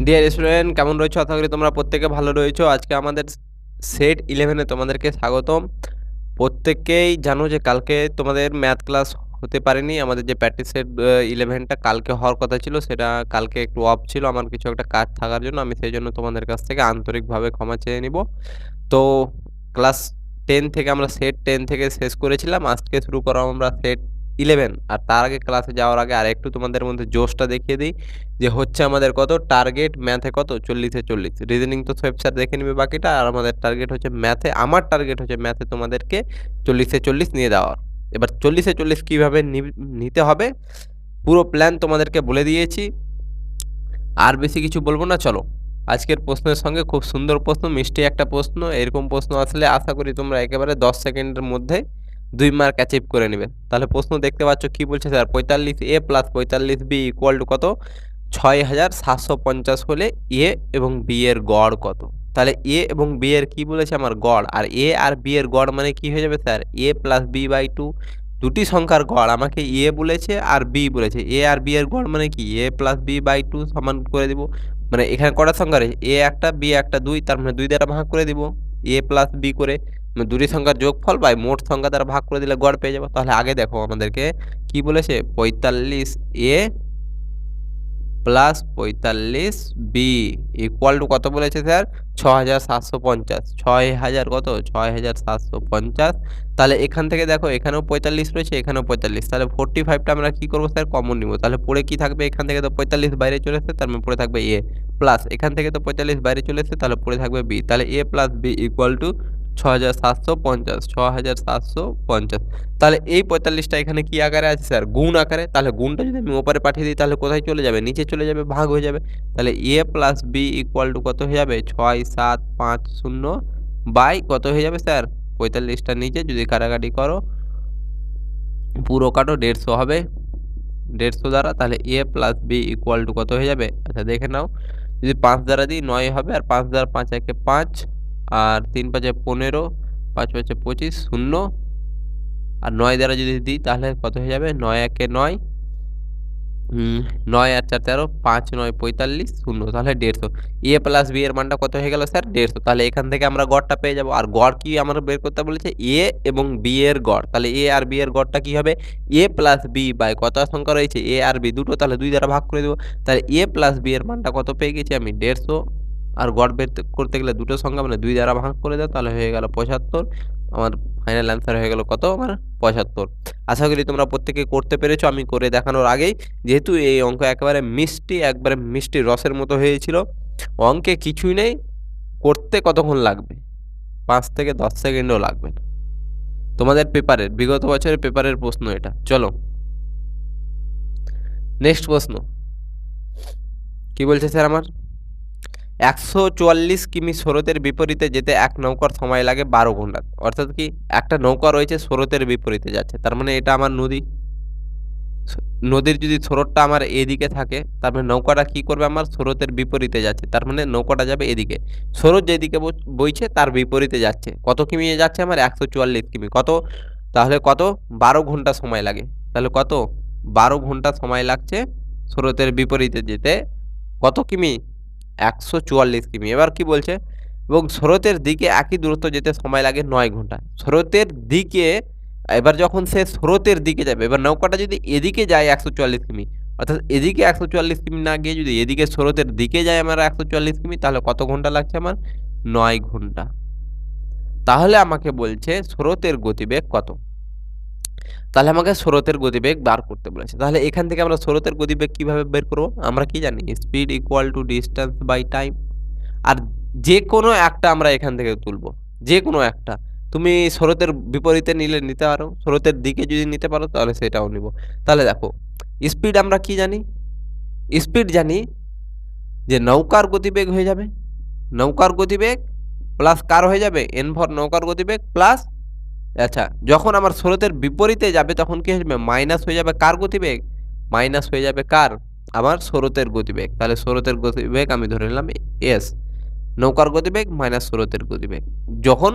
Dear student কেমন রয়েছো? আশা করি তোমরা প্রত্যেকে ভালো রয়েছো। আজকে আমাদের সেট 11 এ তোমাদেরকে স্বাগতম। প্রত্যেকেই জানো যে কালকে তোমাদের ম্যাথ ক্লাস হতে পারেনি। আমাদের যে প্র্যাকটিস সেট 11 টা কালকে হওয়ার কথা ছিল সেটা কালকে একটু অফ ছিল। আমার কিছু একটা কাজ থাকার জন্য আমি সেইজন্য তোমাদের কাছ থেকে আন্তরিকভাবে ক্ষমা চেয়ে নিবো। তো ক্লাস 10 থেকে আমরা সেট 10 থেকে শেষ করেছিলাম। আজকে শুরু করব আমরা সেট 11 আর তার আগে ক্লাসে যাওয়ার আগে আরেকটু তোমাদের মধ্যে জোশটা দেখিয়ে দেই যে হচ্ছে আমাদের কত টার্গেট ম্যাথে কত 40 এ 40 রিজনিং তো সোয়েব স্যার দেখে নেবে বাকিটা আর আমাদের টার্গেট হচ্ছে ম্যাথে আমার টার্গেট হচ্ছে ম্যাথে তোমাদেরকে 40 এ 40 নিয়ে দেওয়ার। এবার 40 এ 40 কিভাবে নিতে হবে পুরো প্ল্যান তোমাদেরকে বলে দিয়েছি। আর বেশি কিছু বলব না, চলো আজকের প্রশ্নের সঙ্গে খুব সুন্দর প্রশ্ন, মিষ্টি একটা প্রশ্ন। এরকম প্রশ্ন আসলে আশা করি তোমরা একেবারে 10 সেকেন্ডের মধ্যে 2 মার্ক অ্যাচিভ করে নেবে। তাহলে প্রশ্ন দেখতে পাচ্ছ কি বলছে sir, 45a plus 45b equal to কত? 6750 হলে এ এবং বি এর গড় কত? তাহলে এ এবং বি এর কি বলেছে আমার গড়, আর এ আর বি এর গড় মানে কি হয়ে যাবে sir? A plus B by 2। দুটি সংখ্যার গড় আমাকে এ বলেছে আর বি বলেছে। এ আর বি এর গড় মানে কি? এ প্লাস বি বাই 2 সমান করে দিব। মানে এখানে কটা সংখ্যা রয়েছে? এ একটা বি একটা 2, তার মানে 2 দ্বারা ভাগ করে দিব এ প্লাস বি করে। মানে দুটি সংখ্যার যোগফল বাই মোট সংখ্যা দ্বারা ভাগ করে দিলে গড় পেয়ে যাবো। তাহলে আগে দেখো আমাদেরকে কি বলেছে, 45a plus 45b equal to কত বলেছে স্যার? 6750। 6000 কত? 6750। তাহলে এখান থেকে দেখো এখানেও 45 রয়েছে, এখানেও 45। তাহলে 45 টা আমরা কি করব স্যার? কমন নিব। তাহলে পড়ে কি থাকবে? এখান থেকে তো 45 বাইরে চলে এসেছে, তার মানে পড়ে থাকবে এ প্লাস এখান থেকে তো 45 বাইরে চলে এসেছে, তাহলে পড়ে থাকবে বি। তাহলে এ প্লাস বি ইকুয়াল টু 6750। 6750। তাহলে এই 45টা এখানে কি আকারে আছে স্যার? গুণ আকারে। তাহলে গুণটা যদি আমি ওপারে পাঠিয়ে দিই তাহলে কোথায় চলে যাবে? নিচে চলে যাবে, ভাগ হয়ে যাবে। তাহলে এ প্লাস বি ইকুয়াল টু কত হয়ে যাবে? 6750 বাই কত হয়ে যাবে স্যার? 45টা নিচে যদি কাটাকাটি করো পুরো কাটো 150 হবে 150 দ্বারা। তাহলে এ প্লাস বি ইকুয়াল টু কত হয়ে যাবে? আচ্ছা দেখে নাও, যদি 5 দ্বারা দিই 9 হবে, আর 5 দ্বারা 5 একে 5 আর 3 5 15 5 5 25 শূন্য, আর 9 দ্বারা যদি দিই তাহলে কত হয়ে যাবে? 9 একে 9 9 আর 4 13 5 9 45 শূন্য, তাহলে 150। এ প্লাস বি এর মানটা কত হয়ে গেল স্যার? 150। তাহলে এখান থেকে আমরা গড়টা পেয়ে যাব। আর গড় কি আমরা বের করতে বলেছে? এ এবং বি এর গড়। তাহলে এ আর বি এর গড়টা কি হবে? এ প্লাস বি বাই কত সংখ্যা রয়েছে? এ আর বি দুটো, তাহলে 2 দ্বারা ভাগ করে দেবো। তাহলে এ প্লাস বি এর মানটা কত পেয়ে গেছি আমি? 150। আর গড় বের করতে গেলে দুটো সংখ্যা মানে 2 দ্বারা ভাগ করে দাও, তাহলে হয়ে গেল 75। আমার ফাইনাল অ্যান্সার হয়ে গেল কত? আমার 75। আশা করি তোমরা প্রত্যেকে করতে পেরেছো আমি করে দেখানোর আগেই। যেহেতু এই অঙ্ক একেবারে মিষ্টি, একবারে মিষ্টি রসের মতো হয়েছিল। অঙ্কে কিছুই নেই, করতে কতক্ষণ লাগবে? 5 থেকে 10 সেকেন্ডও লাগবে না। তোমাদের পেপারের বিগত বছরের পেপারের প্রশ্ন এটা। চলো নেক্সট প্রশ্ন কি বলছে স্যার আমার? 144 কিমি স্রোতের বিপরীতে যেতে এক নৌকার সময় লাগে 12 ঘন্টা। অর্থাৎ কি, একটা নৌকা রয়েছে স্রোতের বিপরীতে যাচ্ছে, তার মানে এটা আমার নদী। নদীর যদি স্রোতটা আমার এদিকে থাকে তার মানে নৌকাটা কি করবে? আমার স্রোতের বিপরীতে যাচ্ছে, তার মানে নৌকাটা যাবে এদিকে। স্রোত যেদিকে বইছে তার বিপরীতে যাচ্ছে। কত কিমি যাচ্ছে আমার? 144 কিমি। কত? তাহলে কত? 12 ঘন্টা সময় লাগে। তাহলে কত? 12 ঘন্টা সময় লাগছে স্রোতের বিপরীতে যেতে। কত কিমি? 144 কিমি। এবার কি বলছে? এবং স্রোতের দিকে একই দূরত্ব যেতে সময় লাগে 9 ঘন্টা। স্রোতের দিকে, এবার যখন সে স্রোতের দিকে যাবে, এবার নৌকাটা যদি এদিকে যায় 144 কিমি, অর্থাৎ এদিকে 144 কিমি না গিয়ে যদি এদিকে স্রোতের দিকে যায় আমার 144 কিমি, তাহলে কত ঘন্টা লাগছে আমার? 9 ঘন্টা। তাহলে আমাকে বলছে স্রোতের গতিবেগ কত? তাহলে আমাকে স্রোতের গতিবেগ বার করতে বলেছে। তাহলে এখান থেকে আমরা স্রোতের গতিবেগ কিভাবে বের করব? আমরা কি জানি? Speed equal to distance by time. আর যে কোনো একটা আমরা এখান থেকে তুলব, যে কোনো একটা। তুমি স্রোতের বিপরীতে নিলে নিতে পারো, স্রোতের দিকে যদি নিতে পারো তাহলে সেটাও নিব। তাহলে দেখো স্পিড আমরা কি জানি? স্পিড জানি যে নৌকার গতিবেগ হয়ে যাবে, নৌকার গতিবেগ প্লাস কার হয়ে যাবে? এন ভর নৌকার গতিবেগ প্লাস, আচ্ছা যখন আমার স্রোতের বিপরীতে যাবে তখন কি হয়ে যাবে? মাইনাস হয়ে যাবে কার গতিবেগ? মাইনাস হয়ে যাবে কার? আমার স্রোতের গতিবেগ। তাহলে স্রোতের গতিবেগ আমি ধরে নিলাম এস। নৌকার গতিবেগ মাইনাস স্রোতের গতিবেগ যখন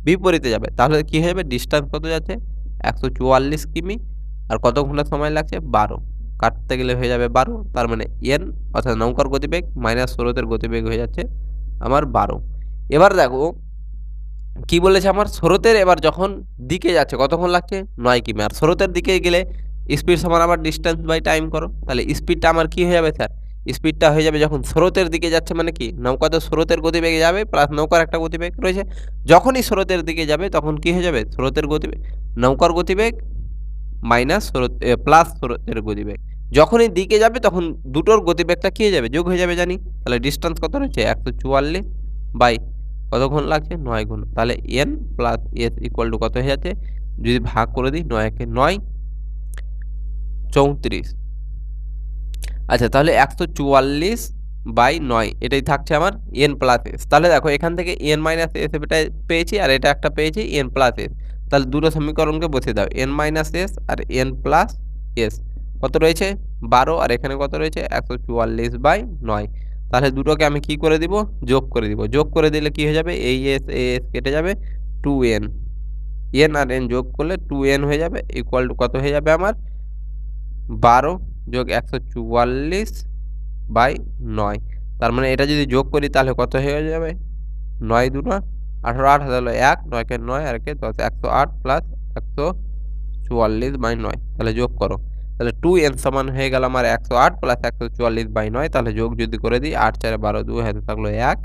বিপরীতে যাবে, তাহলে কি হয়ে যাবে? ডিস্টেন্স কত যাচ্ছে? 144 কিমি। আর কত ঘন্টা সময় লাগছে? 12। কাটতে গেলে হয়ে যাবে 12, তার মানে n অর্থাৎ নৌকার গতিবেগ মাইনাস স্রোতের গতিবেগ হয়ে যাচ্ছে আমার 12। এবার দেখো কি বলেছে আমার স্রোতের এবার যখন দিকে যাচ্ছে কতক্ষণ লাগছে 9 কিমি, আর স্রোতের দিকে গেলে স্পিড সমান আবার ডিস্টেন্স বাই টাইম করো, তাহলে স্পিডটা আমার কি হয়ে যাবে স্যার, স্পিডটা হয়ে যাবে যখন স্রোতের দিকে যাচ্ছে মানে কি নৌকা তো স্রোতের গতিবেগে যাবে প্লাস নৌকার একটা গতিবেগ রয়েছে, যখনই স্রোতের দিকে যাবে তখন কি হয়ে যাবে স্রোতের গতিবেগ নৌকার গতিবেগ মাইনাস স্রোত প্লাস স্রোতের গতিবেগ, যখনই দিকে যাবে তখন দুটোর গতিবেগটা কি হয়ে যাবে যোগ হয়ে যাবে জানি, তাহলে ডিস্টেন্স কত রয়েছে 144 বাই কতক্ষণ লাগছে 9 গুণ, তাহলে n plus s equal to কত হয়ে যাচ্ছে, যদি ভাগ করে দিই 9 একে 9 34। আচ্ছা তাহলে 144 বাই 9 এটাই থাকছে আমার n প্লাস s। তাহলে দেখো এখান থেকে n মাইনাস s এটা পেয়েছি আর এটা একটা পেয়েছি n প্লাস s, তাহলে দুটো সমীকরণকে বসিয়ে দাও n মাইনাস s আর n প্লাস s কত রয়েছে 12, আর এখানে কত রয়েছে 144 বাই 9, তাহলে দুটোকে আমি কি করে দিব যোগ করে দিব, যোগ করে দিলে কি হয়ে যাবে এই s কেটে যাবে 2n, n আর n যোগ করলে 2n হয়ে যাবে ইকুয়াল টু কত হয়ে যাবে আমার 12 যোগ 144 বাই 9, তার মানে এটা যদি যোগ করি তাহলে কত হয়ে যাবে 9 দুনা 18, 8 হলো 1, 9 কে 9 আর কে 10, 108 প্লাস 144 বাই 9, তাহলে যোগ করো, তাহলে 2n সমান হয়ে গেল আমার 108 প্লাস 144 বাই 9, তাহলে যোগ যদি করে দিই 8 4 12 2 হাতে থাকলো 1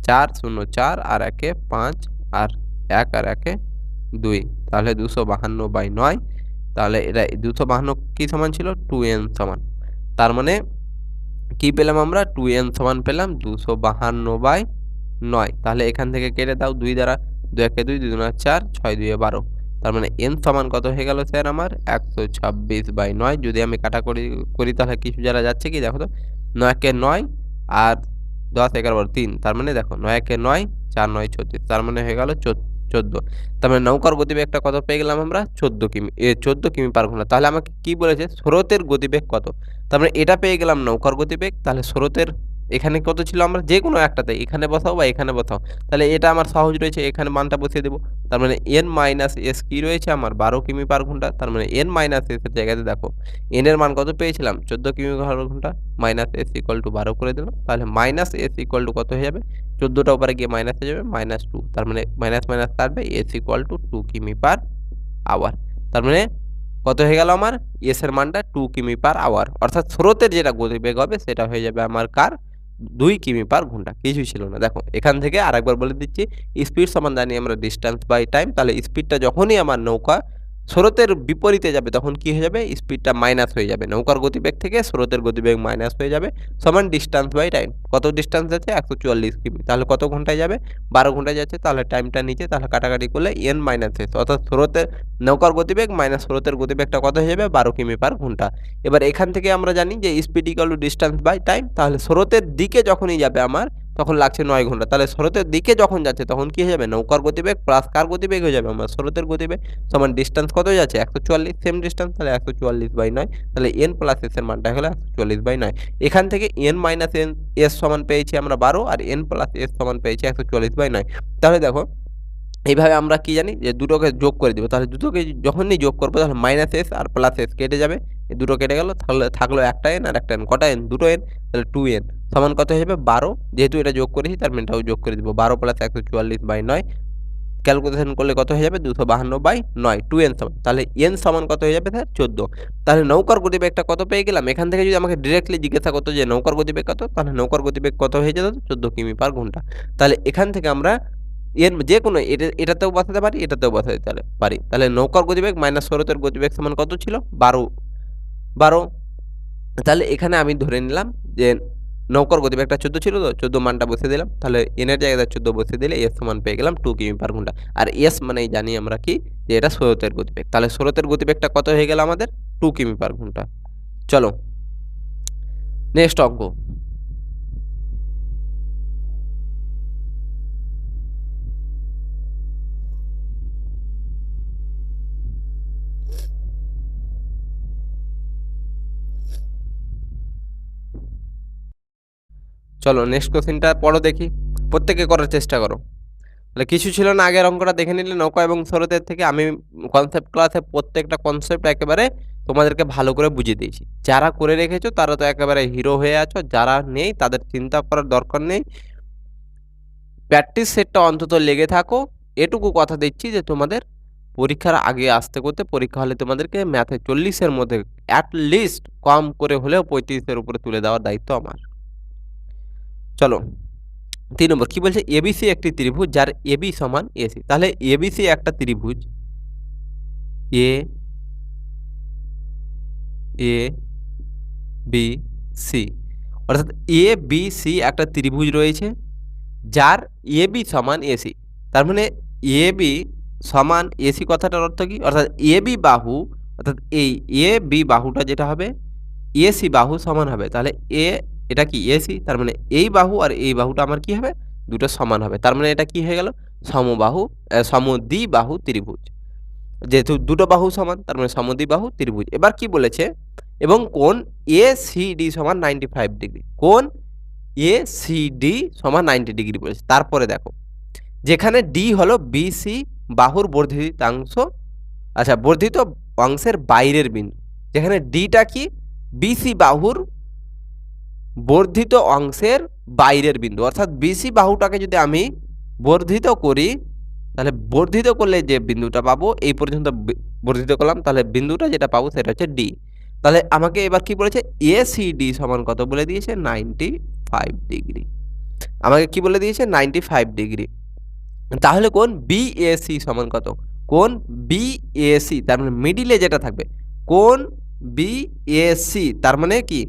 4 0 4 আর একে 5 আর 1 আর একে 2, তাহলে 252 বাই 9, তাহলে এটা 252 কি সমান ছিল 2n সমান, তার মানে কি পেলাম আমরা 2n সমান পেলাম 252 বাই 9, তাহলে এখান থেকে কেটে দাও 2 দ্বারা 2 একে 2 2 দুগুণে 4 6 2 12, তার মানে n সমান কত হয়ে গেল স্যার আমার 126 বাই 9, যদি আমি কাটাকুটি করি তাহলে কিছু যারা যাচ্ছে কি দেখো তো 9 একে 9 আর 10 11 12 3, তার মানে দেখো 9 একে 9 4 9 36, তার মানে হয়ে গেল 14, তার মানে নৌকার গতিবেগটা কত পেয়ে গেলাম আমরা 14 কিমি 14 কিমি পার ঘন্টা। তাহলে আমাকে কি বলেছে স্রোতের গতিবেগ কত, তার মানে এটা পেয়ে গেলাম নৌকার গতিবেগ, তাহলে স্রোতের এখানে কত ছিল আমরা যে কোনো একটাতে এখানে বসাও বা এখানে বসাও, তাহলে এটা আমার সহজ রয়েছে এখানে মানটা বসিয়ে দেবো, তার মানে n মাইনাস এস কি রয়েছে আমার 12 কিমি পার ঘন্টা, তার মানে n মাইনাস এস এর জায়গাতে দেখো n এর মান কত পেয়েছিলাম 14 কিমি পার ঘন্টা, মাইনাস এস ইকুয়াল টু 12 করে দিলাম, তাহলে মাইনাস এস ইকুয়াল টু কত হয়ে যাবে 14টা উপরে গিয়ে মাইনাস হয়ে যাবে -2, তার মানে মাইনাস মাইনাস কাটবে এস ইকুয়াল টু 2 কিমি পার আওয়ার, তার মানে কত হয়ে গেল আমার এস এর মানটা 2 কিমি পার আওয়ার, অর্থাৎ স্রোতের যেটা গতিবেগ হবে সেটা হয়ে যাবে আমার কার 2 কিমি পার ঘন্টা, কিছুই ছিল না। দেখো এখান থেকে আরেকবার বলে দিচ্ছি স্পিড সমান জানি আমরা ডিস্টেন্স বাই টাইম, তাহলে স্পিডটা যখনই আমার নৌকা স্রোতের বিপরীতে যাবে তখন কি হয়ে যাবে স্পিডটা মাইনাস হয়ে যাবে, নৌকার গতিবেগ থেকে স্রোতের গতিবেগ মাইনাস হয়ে যাবে সমান ডিস্টেন্স বাই টাইম, কত ডিস্টেন্স যাচ্ছে 144 কিমি, তাহলে কত ঘন্টায় যাবে 12 ঘন্টায় যাচ্ছে, তাহলে টাইমটা নিচে তাহলে কাটাকাটি করলে n মাইনাস এস, অর্থাৎ স্রোতের নৌকার গতিবেগ মাইনাস স্রোতের গতিবেগটা কত হয়ে যাবে 12 কিমি পার ঘন্টা। এবার এখান থেকে আমরা জানি যে speed equal to distance by time, তাহলে স্রোতের দিকে যখনই যাবে আমার তখন লাগছে 9 ঘন্টা, তাহলে স্রোতের দিকে যখন যাচ্ছে তখন কি হয়ে যাবে নৌকার গতিবেগ প্লাস কার গতিবেগ হয়ে যাবে আমার স্রোতের গতিবেগ সমান ডিস্টেন্স কত হয়ে যাচ্ছে 144 সেম ডিস্টেন্স, তাহলে 144 বাই 9, তাহলে n প্লাস s এর মানটা হলো 144 বাই 9, এখান থেকে n মাইনাস s সমান পেয়েছি আমরা 12 আর n প্লাস s সমান পেয়েছি 144 বাই 9, তাহলে দেখো এইভাবে আমরা কি জানি যে দুটোকে যোগ করে দিব, তাহলে দুটোকে যখনই যোগ করবো তাহলে মাইনাস এস আর প্লাস এস কেটে যাবে, এই দুটো কেটে গেল, তাহলে থাকলো একটা এন আর একটা এন, কটা এন দুটো এন, তাহলে 2n সমান কত হয়ে যাবে 12, যেহেতু এটা যোগ করেছি তার মানে এটাও যোগ করে দিব 12 প্লাস 144 বাই 9, ক্যালকুলেশন করলে কত হয়ে যাবে 252 বাই 9, 2n সমান, তাহলে n সমান কত হয়ে যাবে স্যার 14, তাহলে নৌকার গতিবেগটা কত পেয়ে গেলাম, এখান থেকে যদি আমাকে ডিরেক্টলি জিজ্ঞাসা করতো যে নৌকার গতিবেগ কত, তাহলে নৌকার গতিবেগ কত হয়ে যেত 14 কিমি পার ঘন্টা, তাহলে এখান থেকে আমরা এর যে কোনো এটাতেও বসাতে পারি এটাতেও বসাতে পারি, তাহলে নৌকার গতিবেগ মাইনাস স্রোতের গতিবেগ সমান কত ছিল 12, তাহলে এখানে আমি ধরে নিলাম যে নৌকার গতিবেগটা 14 ছিল, তো 14 মানটা বসিয়ে দিলাম, তাহলে এন এর জায়গায় 14 বসিয়ে দিলে এস সমান পেয়ে গেলাম 2 কিমি পার ঘন্টা, আর এস মানেই জানি আমরা কি যে এটা স্রোতের গতিবেগ, তাহলে স্রোতের গতিবেগটা কত হয়ে গেল আমাদের 2 কিমি পার ঘন্টা। চলো নেক্সট অঙ্ক, চলো নেক্সট কোশ্চেনটা পড়ো দেখি, প্রত্যেকে করার চেষ্টা করো। তাহলে কিছু ছিল না, আগের অঙ্কটা দেখে নিলে নৌকা এবং স্রোতের থেকে আমি কনসেপ্ট ক্লাসে প্রত্যেকটা কনসেপ্ট একেবারে তোমাদেরকে ভালো করে বুঝিয়ে দিয়েছি। যারা করে রেখেছো তারা তো একেবারে হিরো হয়ে আছো, যারা নেই তাদের চিন্তা করার দরকার নেই। প্র্যাকটিস সেটটা অন্তত লেগে থাকো। এটুকু কথা দিচ্ছি যে তোমাদের পরীক্ষার আগে আসতে করতে পরীক্ষা হলে তোমাদেরকে ম্যাথে ৪০ এর মধ্যে এট লিস্ট কম করে হলেও ৩৫ এর উপরে তুলে দেওয়ার দায়িত্ব আমার। চলো ৩ নম্বর কি বলছে? এবিসি একটি ত্রিভুজ যার এবি সমান এসি। তাহলে এবিসি একটা ত্রিভুজ, এ এ বি সি, অর্থাৎ এ বি সি একটা ত্রিভুজ রয়েছে যার এবি সমান এসি। তার মানে এবি সমান এসি কথাটার অর্থ কি? অর্থাৎ এবি বাহু, অর্থাৎ এই এ বি বাহুটা যেটা হবে এসি বাহু সমান হবে। তাহলে এটা কি এসি, তার মানে এই বাহু আর এই বাহুটা আমার কি হবে? দুটো সমান হবে। তার মানে এটা কি হয়ে গেল? সমবাহু সমদ্বিবাহু ত্রিভুজ। যেহেতু দুটো বাহু সমান তার মানে সমদ্বিবাহু ত্রিভুজ। এবার কি বলেছে? এবং কোণ এসিডি সমান 95 ডিগ্রি। কোণ এসিডি সমান 90 ডিগ্রি বলেছে। তারপরে দেখো, যেখানে ডি হলো বিসি বাহুর বর্ধিতাংশ, আচ্ছা বর্ধিত অংশের বাইরের বিন্দু। যেখানে ডিটা কি? বিসি বাহুর বর্ধিত অংশের বাইরের বিন্দু। অর্থাৎ বিসি বাহুটাকে যদি আমি বর্ধিত করি, তাহলে বর্ধিত করলে যে বিন্দুটা পাবো, এই পর্যন্ত বর্ধিত করলাম, তাহলে বিন্দুটা যেটা পাবো সেটা হচ্ছে ডি। তাহলে আমাকে এবার কি বলেছে? এসিডি সমান কত বলে দিয়েছে? 95 ডিগ্রি। আমাকে কি বলে দিয়েছে? 95 ডিগ্রি। তাহলে কোণ বিএসি সমান কত? কোণ বিএসি তার মানে মিডিলে যেটা থাকবে, কোণ বিএসি তার মানে কি?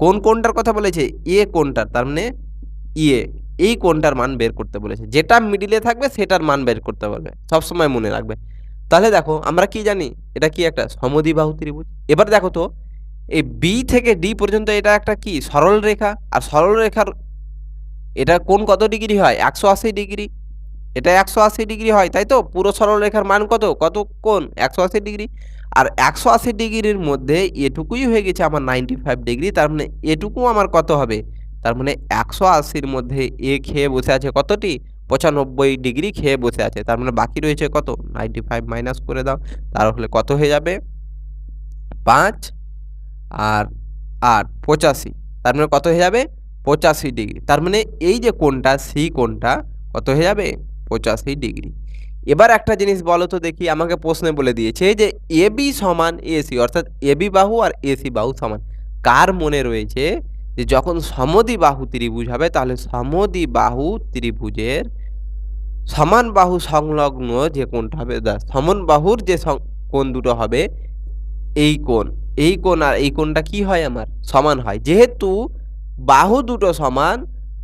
কোন কোণটার কথা বলেছে? এ কোণটার, তার মানে ইয়ে এই কোণটার মান বের করতে বলেছে। যেটা মিডিলে থাকবে সেটার মান বের করতে বলবে, সবসময় মনে রাখবে। তাহলে দেখো আমরা কি জানি? এটা কি একটা সমদ্বিবাহু ত্রিভুজ। এবার দেখো তো, এই বি থেকে ডি পর্যন্ত এটা একটা কি সরল রেখা, আর সরল রেখার এটা কোণ কত ডিগ্রি হয়? 180 ডিগ্রি। এটা 180 ডিগ্রি হয়, তাই তো? পুরো সরলরেখার মান কত? কত কোণ? 180 ডিগ্রি। আর 180 ডিগ্রির মধ্যে এটুকুই হয়ে গেছে আমার 95 ডিগ্রি। তার মানে এটুকু আমার কত হবে? তার মানে 180-র মধ্যে এ খেয়ে বসে আছে কতটি? 95 ডিগ্রি খেয়ে বসে আছে। তার মানে বাকি রয়েছে কত? 95 মাইনাস করে দাও। তাহলে কত হয়ে যাবে? 5 আর 8 85। তার মানে কত হয়ে যাবে? 85 ডিগ্রি। তার মানে এই যে কোণটা, সি কোণটা কত হয়ে যাবে? 85 ডিগ্রি। এবার একটা জিনিস বলো তো দেখি, আমাকে প্রশ্নে বলে দিয়েছে যে এবি সমান এসি, অর্থাৎ এবি বাহু আর এসি বাহু সমান। কার মনে রয়েছে যে যখন সমদ্বিবাহু ত্রিভুজ হবে তাহলে সমদ্বিবাহু ত্রিভুজের সমান বাহু সংলগ্ন যে কোণটা হবে, সমান বাহুর যে কোণ দুটো হবে, এই কোণ, এই কোণ আর এই কোণটা কি হয় আমার? সমান হয়। যেহেতু বাহু দুটো সমান,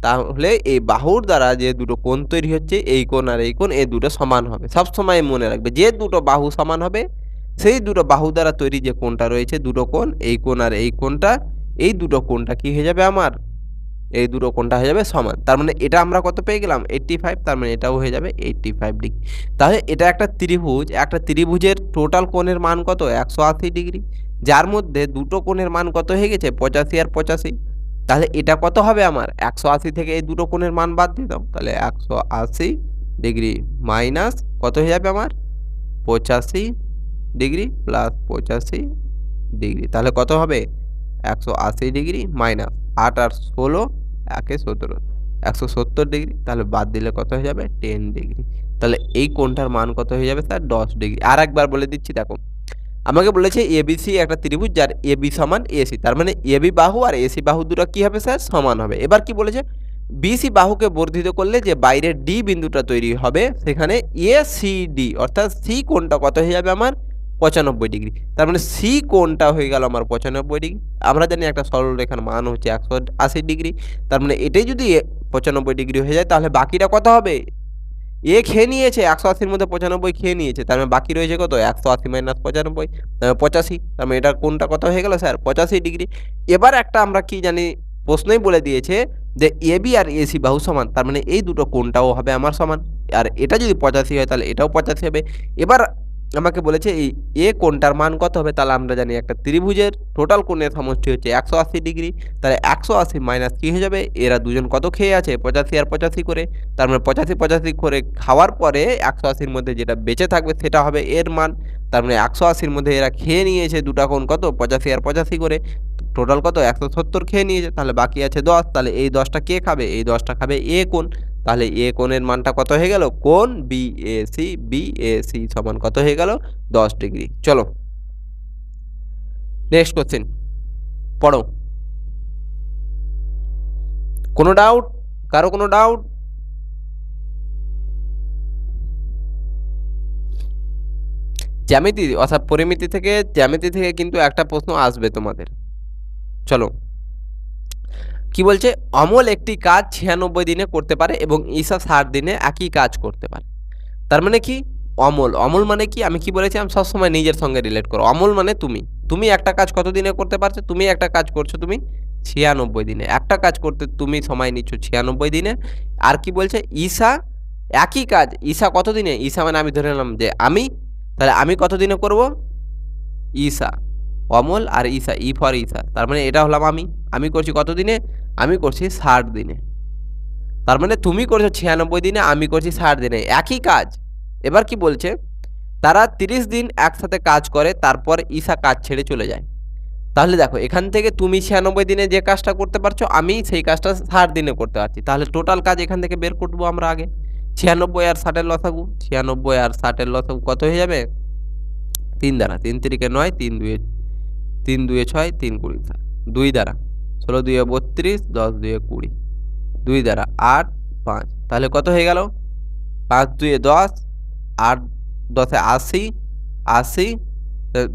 তাহলে এই বাহুর দ্বারা যে দুটো কোণ তৈরি হচ্ছে, এই কোণ আর এই কোণ, এই দুটো সমান হবে। সবসময় মনে রাখবে, যে দুটো বাহু সমান হবে সেই দুটো বাহু দ্বারা তৈরি যে কোণটা রয়েছে, দুটো কোণ, এই কোণ আর এই কোণটা, এই দুটো কোণটা কি হয়ে যাবে আমার? এই দুটো কোণটা হয়ে যাবে সমান। তার মানে এটা আমরা কত পেয়ে গেলাম? 85। তার মানে এটাও হয়ে যাবে 85 ডিগ্রি। তাহলে এটা একটা ত্রিভুজ, একটা ত্রিভুজের টোটাল কোণের মান কত? 180 ডিগ্রি। যার মধ্যে দুটো কোণের মান কত হয়ে গেছে? 85 আর 85। তাহলে এটা কত হবে আমার? 180 থেকে এই দুটো কোণের মান বাদ দিয়ে দাও। তাহলে 180 ডিগ্রি মাইনাস কত হয়ে যাবে আমার? 85 ডিগ্রি প্লাস 85 ডিগ্রি। তাহলে কত হবে? 180 ডিগ্রি মাইনাস 8 আর 16 একে 17, 170 ডিগ্রি। তাহলে বাদ দিলে কত হয়ে যাবে? 10 ডিগ্রি। তাহলে এই কোণটার মান কত হয়ে যাবে স্যার? 10 ডিগ্রি। আর একবার বলে দিচ্ছি দেখো, আমাকে বলেছে এবিসি একটা ত্রিভুজ যার এবি সমান এসি। তার মানে এবি বাহু আর এসি বাহু দুটো কি হবে স্যার? সমান হবে। এবার কি বলেছে? বিসি বাহুকে বর্ধিত করলে যে বাইরের ডি বিন্দুটা তৈরি হবে, সেখানে এসিডি অর্থাৎ সি কোণটা কত হয়ে যাবে আমার? 95 ডিগ্রি। তার মানে সি কোণটা হয়ে গেল আমার 95 ডিগ্রি। আমরা জানি একটা সরলরেখার মান হচ্ছে 180 ডিগ্রি। তার মানে এটাই যদি 95 ডিগ্রি হয়ে যায়, তাহলে বাকিটা কত হবে? এ খেয়ে নিয়েছে 180-র মধ্যে 95 খেয়ে নিয়েছে। তার মানে বাকি রয়েছে কত? 180 মাইনাস 95, 85। তার মানে এটার কোণটা কত হয়ে গেল স্যার? 85 ডিগ্রি। এবার একটা আমরা কি জানি, প্রশ্নই বলে দিয়েছে যে এবি আর এসি বাহু সমান। তার মানে এই দুটো কোণটাও হবে আমার সমান। আর এটা যদি 85 হয় তাহলে এটাও 85 হবে। এবার আমাকে বলেছে এই এ কোণটার মান কত হবে? তাহলে আমরা জানি একটা ত্রিভুজের টোটাল কোণের সমষ্টি হচ্ছে ১৮০ ডিগ্রি। তাহলে ১৮০ মাইনাস কি হয়ে যাবে? এরা দুজন কত খেয়ে আছে? ৮৫ আর ৮৫ করে। তার মানে ৮৫ করে খাওয়ার পরে ১৮০ র মধ্যে যেটা বেঁচে থাকবে সেটা হবে এর মান। তার মানে ১৮০ র মধ্যে এরা খেয়ে নিয়েছে দুটা কোণ কত? ৮৫ আর ৮৫ করে। টোটাল কত? ১৭০ খেয়ে নিয়েছে। তাহলে বাকি আছে ১০। তাহলে এই ১০ টা কে খাবে? এই ১০ টা খাবে এ কোণ। তাহলে এ কোণের মানটা কত হয়ে গেল? কোণ বিএসি, বিএসি সমান কত হয়ে গেল? ১০ ডিগ্রি। চলো নেক্সট কোশ্চেন পড়ো। কোনো ডাউট? কারো কোনো ডাউট? জ্যামিতি অর্থাৎ পরিমিতি থেকে জ্যামিতি থেকে কিন্তু একটা প্রশ্ন আসবে তোমাদের। চলো কি বলছে? অমল একটি কাজ ৯৬ দিনে করতে পারে এবং ঈশা ৬০ দিনে একই কাজ করতে পারে। তার মানে কি? অমল, অমল মানে কি? আমি কি বলেছিলাম? সবসময় নিজের সঙ্গে রিলেট করো। অমল মানে তুমি। তুমি একটা কাজ কত দিনে করতে পারছো? তুমি একটা কাজ করছো তুমি ৯৬ দিনে। একটা কাজ করতে তুমি সময় নিচ্ছ ৯৬ দিনে। আর কি বলছে? ঈশা একই কাজ। ঈশা কত দিনে? ঈশা মানে আমি ধরে নিলাম যে আমি, তাহলে আমি কত দিনে করব? ঈশা। অমল আর ঈশা, ই ফর ঈশা। তার মানে এটা হলাম আমি। আমি করছি কত দিনে? আমি করছি ৬০ দিনে। তার মানে তুমি করছো ৯৬ দিনে, আমি করছি ৬০ দিনে। একই কাজ। এবার কি বলছে? তারা ৩০ দিন একসাথে কাজ করে, তারপর ঈশা কাজ ছেড়ে চলে যায়। তাহলে দেখো এখান থেকে তুমি ৯৬ দিনে যে কাজটা করতে পারছো, আমি সেই কাজটা ৬০ দিনে করতে পারছি। তাহলে টোটাল কাজ এখান থেকে বের করবো আমরা আগে। ৯৬ আর ৬০ এর লসাগু। ৯৬ আর ৬০ এর লসাগু কত হয়ে যাবে? ৩ দ্বারা। ৩ তিরিকে ৯, ৩ দুয়ে ৬, ৩ কুড়ি ২ দ্বারা। ১৬ দুয়ে ৩২, ১০ দুয়ে ২০। ২ দ্বারা ৮, ৫। তাহলে কত হয়ে গেল? ৫ দুয়ে ১০, ৮ ১০ এ ৮০, ৮০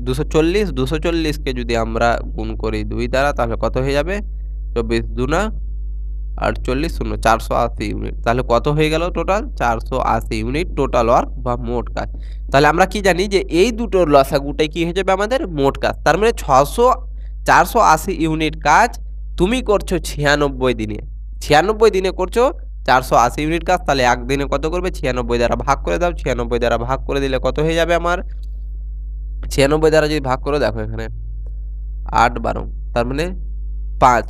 ২৪০, ২৪০ কে যদি আমরা গুণ করি ২ দ্বারা তাহলে কত হয়ে যাবে? ২৪ দুনা ৪৮ শূন্য ৪৮০ ইউনিট। তাহলে কত হয়ে গেল টোটাল? ৪৮০ ইউনিট টোটাল ওয়ার্ক বা মোট কাজ। তাহলে আমরা কি জানি যে এই দুটোর লসাগুটাই কি হয়ে যাবে আমাদের? মোট কাজ। তার মানে ৪৮০ ইউনিট কাজ তুমি করছো ৯৬ দিনে। ৯৬ দিনে করছো ৪৮০ ইউনিট কাজ। তাহলে একদিনে কত করবে? ৯৬ দ্বারা ভাগ করে দাও। ৯৬ দ্বারা ভাগ করে দিলে কত হয়ে যাবে আমার? ৯৬ দ্বারা যদি ভাগ করো, দেখো এখানে ৮ ১২, তার মানে ৫।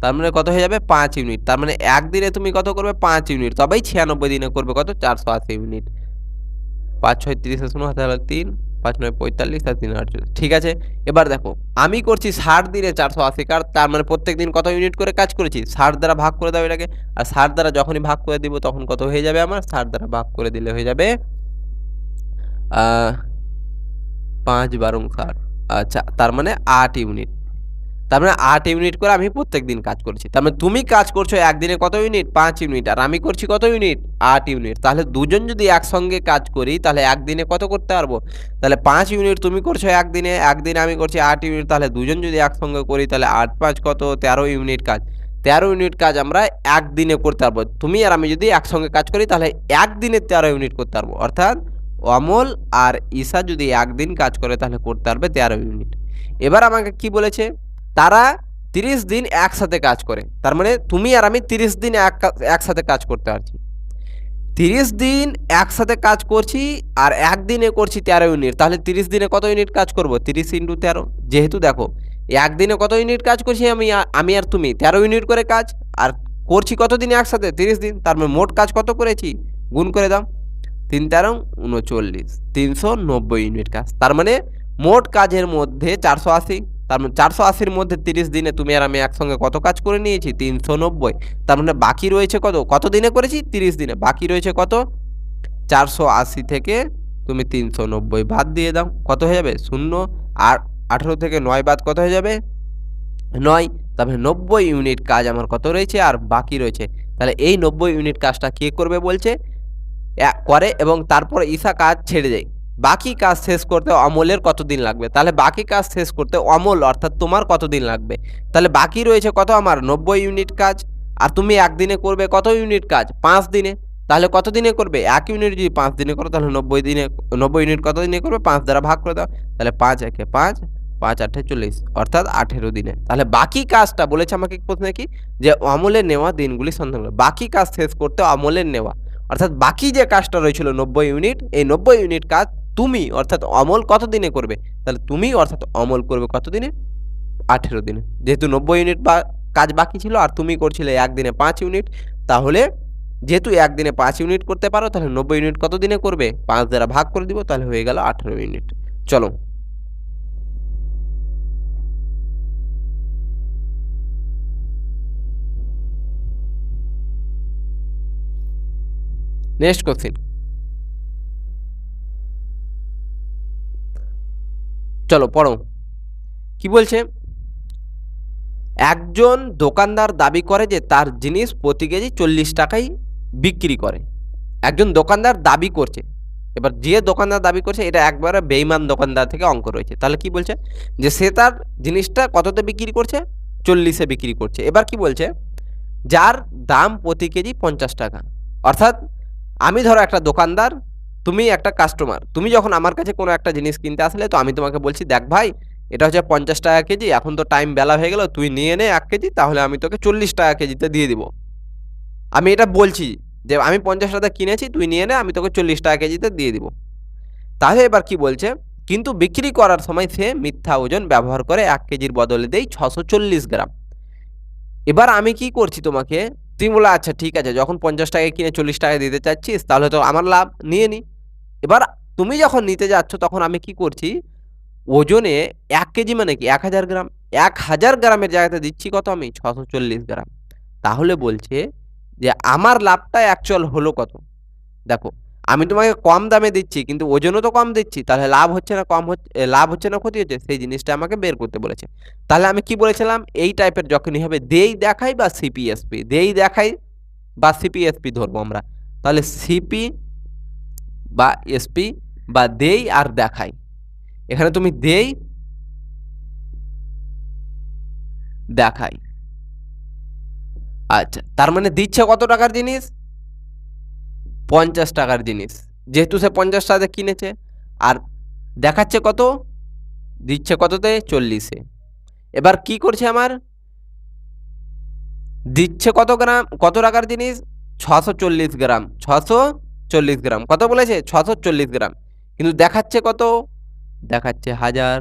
তার মানে কত হয়ে যাবে? ৫ ইউনিট। তার মানে একদিনে তুমি কত করবে? ৫ ইউনিট। তবেই ৯৬ দিনে করবে কত? ৪৮০ ইউনিট। ৫ ৬ ৩০ আর ০ হাতে হলো ৩, ৫ ৯ ৪৫ আর ৩ ৪৮। ঠিক আছে। এবার দেখো আমি করছি ৬০ দিনে ৪৮০ কাজ। তার মানে প্রত্যেকদিন কত ইউনিট করে কাজ করেছি? ৬০ দ্বারা ভাগ করে দাও এটাকে। আর ৬০ দ্বারা যখনই ভাগ করে দিব তখন কত হয়ে যাবে আমার? ৬০ দ্বারা ভাগ করে দিলে হয়ে যাবে আ ৫ ১২ ৬০। আচ্ছা, তার মানে ৮ ইউনিট। তার মানে ৮ ইউনিট করে আমি প্রত্যেকদিন কাজ করেছি। তার মানে তুমি কাজ করছো একদিনে কত ইউনিট? ৫ ইউনিট। আর আমি করছি কত ইউনিট? ৮ ইউনিট। তাহলে দুজন যদি একসঙ্গে কাজ করি তাহলে একদিনে কত করতে পারবো? তাহলে ৫ ইউনিট তুমি করছো একদিনে, একদিনে আমি করছি ৮ ইউনিট। তাহলে দুজন যদি একসঙ্গে করি তাহলে ৮ ৫ কত? ১৩ ইউনিট কাজ। ১৩ ইউনিট কাজ আমরা একদিনে করতে পারবো। তুমি আর আমি যদি একসঙ্গে কাজ করি তাহলে একদিনে ১৩ ইউনিট করতে পারবো। অর্থাৎ অমল আর ঈশা যদি একদিন কাজ করে তাহলে করতে পারবে ১৩ ইউনিট। এবার আমাকে কি বলেছে? তারা ৩০ দিন একসাথে কাজ করে। তার মানে তুমি আর আমি ৩০ দিন একসাথে কাজ করতে পারছি। ৩০ দিন একসাথে কাজ করছি আর একদিনে করছি ১৩ ইউনিট। তাহলে ৩০ দিনে কত ইউনিট কাজ করব? ৩০ × ১৩। যেহেতু দেখো একদিনে কত ইউনিট কাজ করছি আমি আর তুমি? ১৩ ইউনিট করে কাজ। আর করছি কত দিনে একসাথে? ৩০ দিন। তার মানে মোট কাজ কত করেছি? গুণ করে দাও। ৩ ১৩ ৩৯, ৩৯০ ইউনিট কাজ। তার মানে মোট কাজের মধ্যে ৪৮০। তার মানে ৪৮০-র মধ্যে ৩০ দিনে তুমি আর আমি একসঙ্গে কত কাজ করে নিয়েছি? ৩৯০। তার মানে বাকি রয়েছে কত? কত দিনে করেছি? ৩০ দিনে। বাকি রয়েছে কত? ৪৮০ থেকে তুমি ৩৯০ বাদ দিয়ে দাও। কত হয়ে যাবে? ০ আর ১৮ থেকে ৯ বাদ কত হয়ে যাবে? ৯। তার মানে ৯০ ইউনিট কাজ আমার কত রয়েছে? আর বাকি রয়েছে। তাহলে এই ৯০ ইউনিট কাজটা কে করবে বলছে? করে এবং তারপর ঈশা কাজ ছেড়ে দেয়। বাকি কাজ শেষ করতে অমলের কতদিন লাগবে? তাহলে বাকি কাজ শেষ করতে অমল অর্থাৎ তোমার কতদিন লাগবে? তাহলে বাকি রয়েছে কত আমার? ৯০ ইউনিট কাজ। আর তুমি একদিনে করবে কত ইউনিট কাজ? ৫ দিনে। তাহলে কত দিনে করবে? ১ ইউনিট যদি ৫ দিনে করো তাহলে ৯০ দিনে ৯০ ইউনিট কত দিনে করবে? ৫ দ্বারা ভাগ করে দাও। তাহলে ৫ একে ৫, ৫ ৮ ৪০ অর্থাৎ ১৮ দিনে। তাহলে বাকি কাজটা বলেছে আমাকে প্রশ্নে কি? যে অমলের নেওয়া দিনগুলি সন্ধান করো। বাকি কাজ শেষ করতে অমলের নেওয়া অর্থাৎ বাকি যে কাজটা রয়েছিল ৯০ ইউনিট, এই ৯০ ইউনিট কাজ তুমি অর্থাৎ অমল কত দিনে করবে? তাহলে তুমি অর্থাৎ অমল করবে কত দিনে? 18 দিনে। যেহেতু 90 ইউনিট কাজ বাকি ছিল আর তুমি করছিলে ১ দিনে ৫ ইউনিট, তাহলে যেহেতু ১ দিনে ৫ ইউনিট করতে পারো তাহলে ৯০ ইউনিট কত দিনে করবে? ৫ দ্বারা ভাগ করে দিব, তাহলে হয়ে গেল ১৮ ইউনিট। চলো। Next question. চলো পড়ো। কি বলছে? একজন দোকানদার দাবি করে যে তার জিনিস প্রতি কেজি ৪০ টাকায় বিক্রি করে। একজন দোকানদার দাবি করছে। এবার যে দোকানদার দাবি করছে এটা একবারে বেঈমান দোকানদার থেকে অঙ্ক রয়েছে। তাহলে কি বলছে? যে সে তার জিনিসটা কততে বিক্রি করছে? ৪০ এ বিক্রি করছে। এবার কি বলছে? যার দাম প্রতি কেজি ৫০ টাকা। অর্থাৎ আমি ধরো একটা দোকানদার, তুমি একটা কাস্টমার। তুমি যখন আমার কাছে কোনো একটা জিনিস কিনতে আসলে তো আমি তোমাকে বলছি, "দেখ ভাই, এটা হচ্ছে ৫০ টাকা কেজি। এখন তো টাইম বেলা হয়ে গেল। তুই নিয়ে নে ১ কেজি, তাহলে আমি তোকে ৪০ টাকা কেজিতে দিয়ে দিব।" আমি এটা বলছি যে আমি ৫০ টাকায় কিনেছি, তুই নিয়ে নে, আমি তোকে ৪০ টাকা কেজিতে দিয়ে দিব। তাহলে এবার কি বলছে? কিন্তু বিক্রি করার সময় সে মিথ্যা ওজন ব্যবহার করে ১ কেজির বদলে দেই ৬৪০ গ্রাম। এবার আমি কি করছি তোমাকে? তুমি বললে, "আচ্ছা ঠিক আছে, যখন ৫০ টাকায় কিনে ৪০ টাকায় দিতে চাচ্ছিস, তাহলে তো আমার লাভ, নিয়ে নি।" এবার তুমি যখন নিতে যাচ্ছ তখন আমি কি করছি? ওজনে ১ কেজি মানে কি ১০০০ গ্রাম। ১০০০ গ্রামের জায়গাতে দিচ্ছি কত আমি? ৬৪০ গ্রাম। তাহলে বলছে যে আমার লাভটা অ্যাকচুয়াল হলো কত? দেখো, আমি তোমাকে কম দামে দিচ্ছি কিন্তু ওজনও তো কম দিচ্ছি। তাহলে লাভ হচ্ছে না লাভ হচ্ছে না ক্ষতি হচ্ছে? সেই জিনিসটা আমাকে বের করতে বলেছে। তাহলে আমি কি বলেছিলাম? এই টাইপের যখনই হবে দেই দেখাই বা সিপিএসপি। দেই দেখাই বা সিপিএসপি ধরবো আমরা। তাহলে সিপি বা এসপি বা দেই আর দেখাই। এখানে তুমি দেই, দেখাই। আচ্ছা, তার মানে দিচ্ছে কত টাকার জিনিস? ৫০ টাকার জিনিস। যেহেতু সে ৫০ টাকাতে কিনেছে আর দেখাচ্ছে কত? দিচ্ছে কততে? ৪০ এ। এবার কি করছে আমার? দিচ্ছে কত টাকার জিনিস? ৬৪০ গ্রাম। ৬৪০ গ্রাম। কত বলেছে? ৬৪০ গ্রাম। কিন্তু দেখাচ্ছে কত? দেখাচ্ছে ১০০০।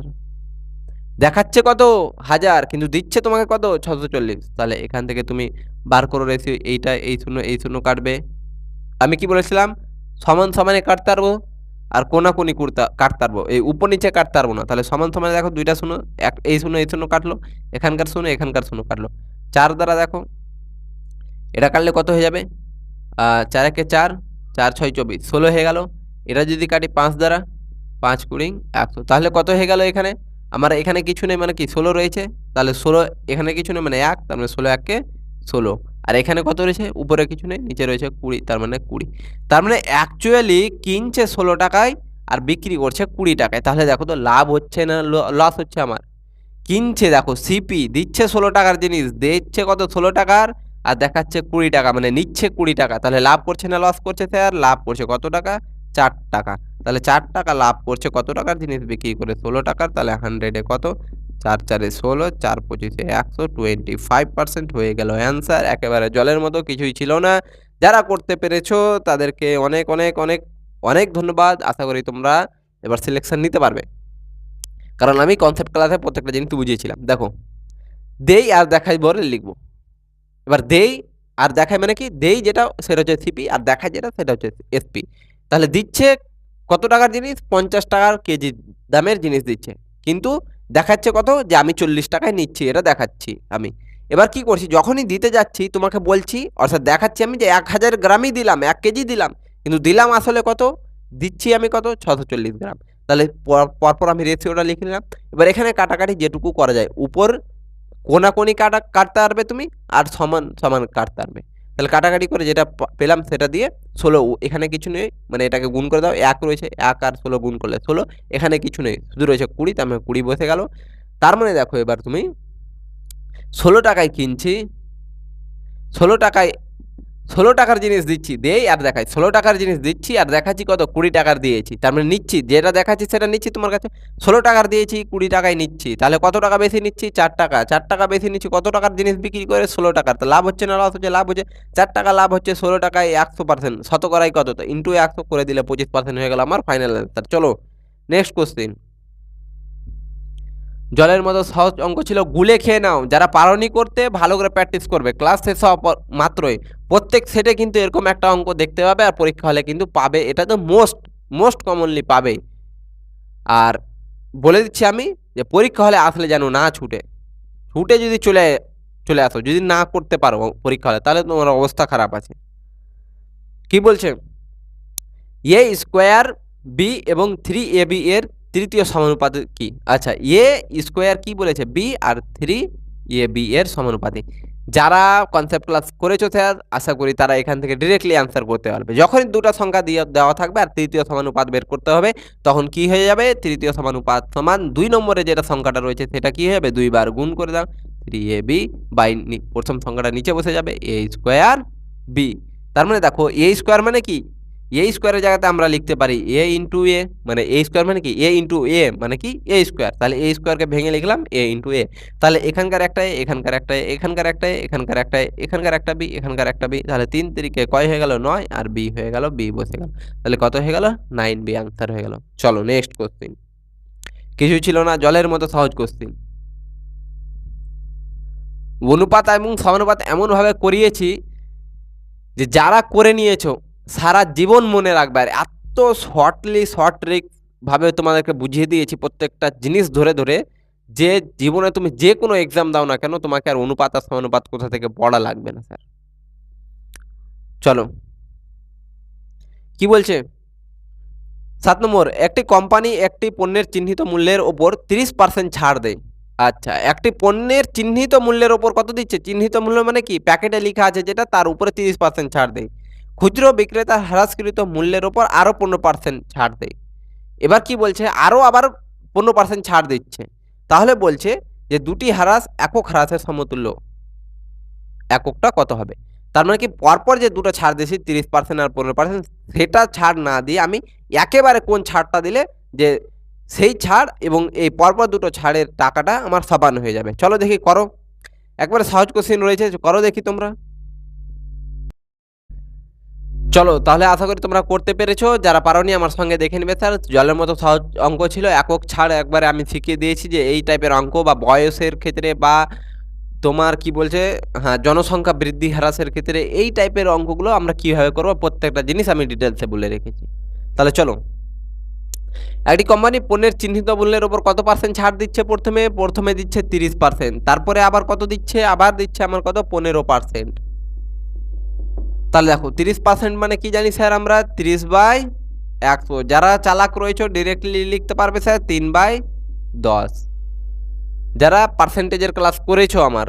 দেখাচ্ছে কত? ১০০০, কিন্তু দিচ্ছে তোমাকে কত? ৬৪০। তাহলে এখান থেকে তুমি বার করো রেশিও, এইটা এই শূন্য কাটবে। আমি কি বলেছিলাম? সমান সমানে কাটতে পারবো আর কোনাকুনি কাটতে পারবো। এই উপর নিচে কাটতে পারবো না। তাহলে সমান সমানে দেখো ২ টা শূন্য, এই শূন্য কাটলো। এখানকার শূন্য, এখানকার শূন্য কাটলো। ৪ দ্বারা দেখো, এটা কাটলে কত হয়ে যাবে? ৪ একে ৪, ৪ ৬ ২৪, ১৬ হয়ে গেল। এটা যদি কাটি ৫ দ্বারা, ৫ কুড়ি ১০০। তাহলে কত হয়ে গেল এখানে? আমার এখানে কিছু নেই মানে কি ১৬ রয়েছে। তাহলে ১৬ এখানে কিছু নেই মানে ১, তার মানে ১৬ ১ ১৬। আর এখানে কত রয়েছে? উপরে কিছু নেই, নিচে রয়েছে ২০, তার মানে ২০। তার মানে অ্যাকচুয়ালি কিনছে ১৬ টাকায় আর বিক্রি করছে ২০ টাকায়। তাহলে দেখো তো লাভ হচ্ছে না লস হচ্ছে আমার? কিনছে দেখো সিপি, দিচ্ছে ১৬ টাকার জিনিস, দিচ্ছে কত? ১৬ টাকার আর দেখাচ্ছে ২০ টাকা, মানে নিচ্ছে ২০ টাকা। তাহলে লাভ করছে না লস করছে স্যার? লাভ করছে কত টাকা? ৪ টাকা। তাহলে ৪ টাকা লাভ করছে কত টাকার জিনিস বিক্রি করে? ১৬ টাকার। তাহলে 100 এ কত? ৪ ৪ এ ১৬, ৪ ২৫ এ ১০০, 25% হয়ে গেল অ্যান্সার। একেবারে জলের মতো, কিছুই ছিল না। যারা করতে পেরেছো তাদেরকে অনেক, অনেক, অনেক, অনেক ধন্যবাদ। আশা করি তোমরা এবার সিলেকশন নিতে পারবে। কারণ আমি কনসেপ্ট ক্লাসে প্রত্যেকটা জিনিস বুঝিয়েছিলাম। দেখো, দেই আর দেখাই বলে লিখব। এবার দেই আর দেখাই মানে কি? দেই যেটা সেটা হচ্ছে সিপি আর দেখাই যেটা সেটা হচ্ছে এসপি। তাহলে দিচ্ছে কত টাকার জিনিস? ৫০ টাকার কেজি দামের জিনিস দিচ্ছে। কিন্তু দেখাচ্ছে কত? যে আমি ৪০ টাকায় নিচ্ছি, এটা দেখাচ্ছি আমি। এবার কি করছি? যখনই দিতে যাচ্ছি তোমাকে বলছি, অর্থাৎ দেখাচ্ছি আমি যে ১০০০ গ্রামই দিলাম, ১ কেজি দিলাম। কিন্তু দিলাম আসলে কত? দিচ্ছি আমি কত? ৬৪০ গ্রাম। তাহলে পরপর আমি রেশিওটা লিখে নিলাম। এবার এখানে কাটাকাটি যেটুকু করা যায়, উপর কোনাকুনি কাটতে পারবে তুমি আর সমান সমান কাটতে পারবে। তাহলে কাটাকাটি করে যেটা পেলাম সেটা দিয়ে ১৬, এখানে কিছু নেই, মানে এটাকে গুণ করে দাও। ১ রয়েছে, ১ আর ১৬ গুণ করলে ১৬, এখানে কিছু নেই, শুধু রয়েছে ২০, তার মানে ২০ বসে গেল। তার মানে দেখো এবার তুমি ১৬ টাকায় কিনছি, ১৬ টাকায় 16 টাকার জিনিস দিচ্ছি, দেই আর দেখাই। 16 টাকার জিনিস দিচ্ছি আর দেখাচ্ছি কত? 20 টাকার দিয়েছি। তার মানে নিচ্ছি, যেটা দেখাচ্ছি সেটা নিচ্ছি তোমার কাছে। 16 টাকার দিয়েছি, 20 টাকায় নিচ্ছি। তাহলে কত টাকা বেশি নিচ্ছি? 4 টাকা। 4 টাকা বেশি নিচ্ছি কত টাকার জিনিস বিক্রি করে? 16 টাকার। তো লাভ হচ্ছে না লস হচ্ছে? লাভ হচ্ছে। 4 টাকা লাভ হচ্ছে 16 টাকায় 100%। শতকরাই কত? তো ইন্টু 100 করে দিলে 25% হয়ে গেল আমার ফাইনাল অ্যান্সার। চলো নেক্সট কোয়েশ্চেন। জলের মতো সহজ অঙ্ক ছিল, গুলে খেয়ে নাও। যারা পারোনি করতে ভালো করে প্র্যাকটিস করবে। ক্লাস শেষ হওয়া মাত্রই প্রত্যেক সেটে কিন্তু এরকম একটা অঙ্ক দেখতে পাবে আর পরীক্ষা হলে কিন্তু পাবে। এটা তো মোস্ট কমনলি পাবেই। আর বলে দিচ্ছি আমি যে পরীক্ষা হলে আসলে যেন না ছুটে। ছুটে যদি চলে আসো, যদি না করতে পারো পরীক্ষা হলে তাহলে তোমার অবস্থা খারাপ আছে। কি বলছে? এ স্কোয়ার বি এবং 3ab এর তৃতীয় সমানুপাত কি? আচ্ছা, এ স্কোয়ার কি বলেছে? বি আর 3ab এর সমানুপাতি। যারা কনসেপ্ট ক্লাস করেছো স্যার, আশা করি তারা এখান থেকে ডিরেক্টলি অ্যান্সার করতে পারবে। যখনই দুটো সংখ্যা দেওয়া থাকবে আর তৃতীয় সমানুপাত বের করতে হবে, তখন কি হয়ে যাবে? তৃতীয় সমানুপাত সমান 2 নম্বরে যেটা সংখ্যাটা রয়েছে সেটা কি হবে? 2 বার গুণ করে দাও। 3ab বাই প্রথম সংখ্যাটা নিচে বসে যাবে এ স্কোয়ার বি। তার মানে দেখো এ স্কোয়ার মানে কি? এ স্কোয়ারের জায়গাতে আমরা লিখতে পারি এ ইন্টু এ, মানে এ স্কোয়ার মানে কি? এ ইন্টু এ মানে কি? এ স্কোয়ার। তাহলে এ স্কোয়ারকে ভেঙে লিখলাম এ ইন্টু এ। তাহলে এখানকার একটা এ, এখানকার একটা এ, এখানকার একটা এ, এখানকার একটা এ, এখানকার একটা বি, এখানকার একটা বি। তাহলে 3 তিরিকে কয় হয়ে গেল? 9 আর বি হয়ে গেল, বি বসে গেল। তাহলে কত হয়ে গেল? 9b আনসার হয়ে গেল। চলো নেক্সট কোশ্চেন। কিছুই ছিল না, জলের মতো সহজ কোশ্চেন। অনুপাত এবং সমানুপাত এমনভাবে করিয়েছি যে যারা করে নিয়েছো সারা জীবন মনে রাখবে। আর এত শর্ট ট্রিক ভাবে তোমাদেরকে বুঝিয়ে দিয়েছি প্রত্যেকটা জিনিস ধরে ধরে, যে জীবনে তুমি যে কোনো এক্সাম দাও না কেন তোমাকে আর অনুপাত আর সমানুপাত কোথা থেকে পড়া লাগবে না স্যার। চলো কি বলছে? 7 নম্বর, একটি কোম্পানি একটি পণ্যের চিহ্নিত মূল্যের ওপর 30% ছাড় দেয়। আচ্ছা, একটি পণ্যের চিহ্নিত মূল্যের ওপর কত দিচ্ছে? চিহ্নিত মূল্য মানে কি? প্যাকেটে লেখা আছে যেটা, তার উপরে 30% ছাড় দেয়। খুচরো বিক্রেতা হ্রাসকৃত মূল্যের ওপর আরও 15% ছাড় দেয়। এবার কি বলছে? আবার 15% ছাড় দিচ্ছে। তাহলে বলছে যে দুটি হ্রাস একক হ্রাসের সমতুল্য। এককটা কত হবে? তার মানে কি পরপর যে দুটো ছাড় দিয়েছি 30% আর 15%, সেটা ছাড় না দিয়ে আমি একেবারে কোন ছাড়টা দিলে যে সেই ছাড় এবং এই পরপর দুটো ছাড়ের টাকাটা আমার সমান হয়ে যাবে। চলো দেখি করো। একবারে সহজ কোশ্চেন রয়েছে, করো দেখি তোমরা। চলো তাহলে আশা করি তোমরা করতে পেরেছো। যারা পারোনি আমার সঙ্গে দেখে নিবে স্যার। জলের মতো সহজ অঙ্ক ছিল, একক ছাড় একবারে আমি শিখিয়ে দিয়েছি যে এই টাইপের অঙ্ক বা বয়সের ক্ষেত্রে বা তোমার কি বলছে, হ্যাঁ, জনসংখ্যা বৃদ্ধি হ্রাসের ক্ষেত্রে এই টাইপের অঙ্কগুলো আমরা কিভাবে করবো প্রত্যেকটা জিনিস আমি ডিটেলসে বলে রেখেছি। তাহলে চলো, একটি কোম্পানি পণ্যের চিহ্নিত মূল্যের উপর কত পার্সেন্ট ছাড় দিচ্ছে? প্রথমে দিচ্ছে 30%, তারপরে আবার কত দিচ্ছে? আবার দিচ্ছে আমার কত? 15%। তাহলে দেখো 30% মানে কি জানি স্যার আমরা? 30/100। যারা চালাক রয়েছে ডিরেক্টলি লিখতে পারবে স্যার 3/10। যারা পার্সেন্টেজের ক্লাস করেছো আমার,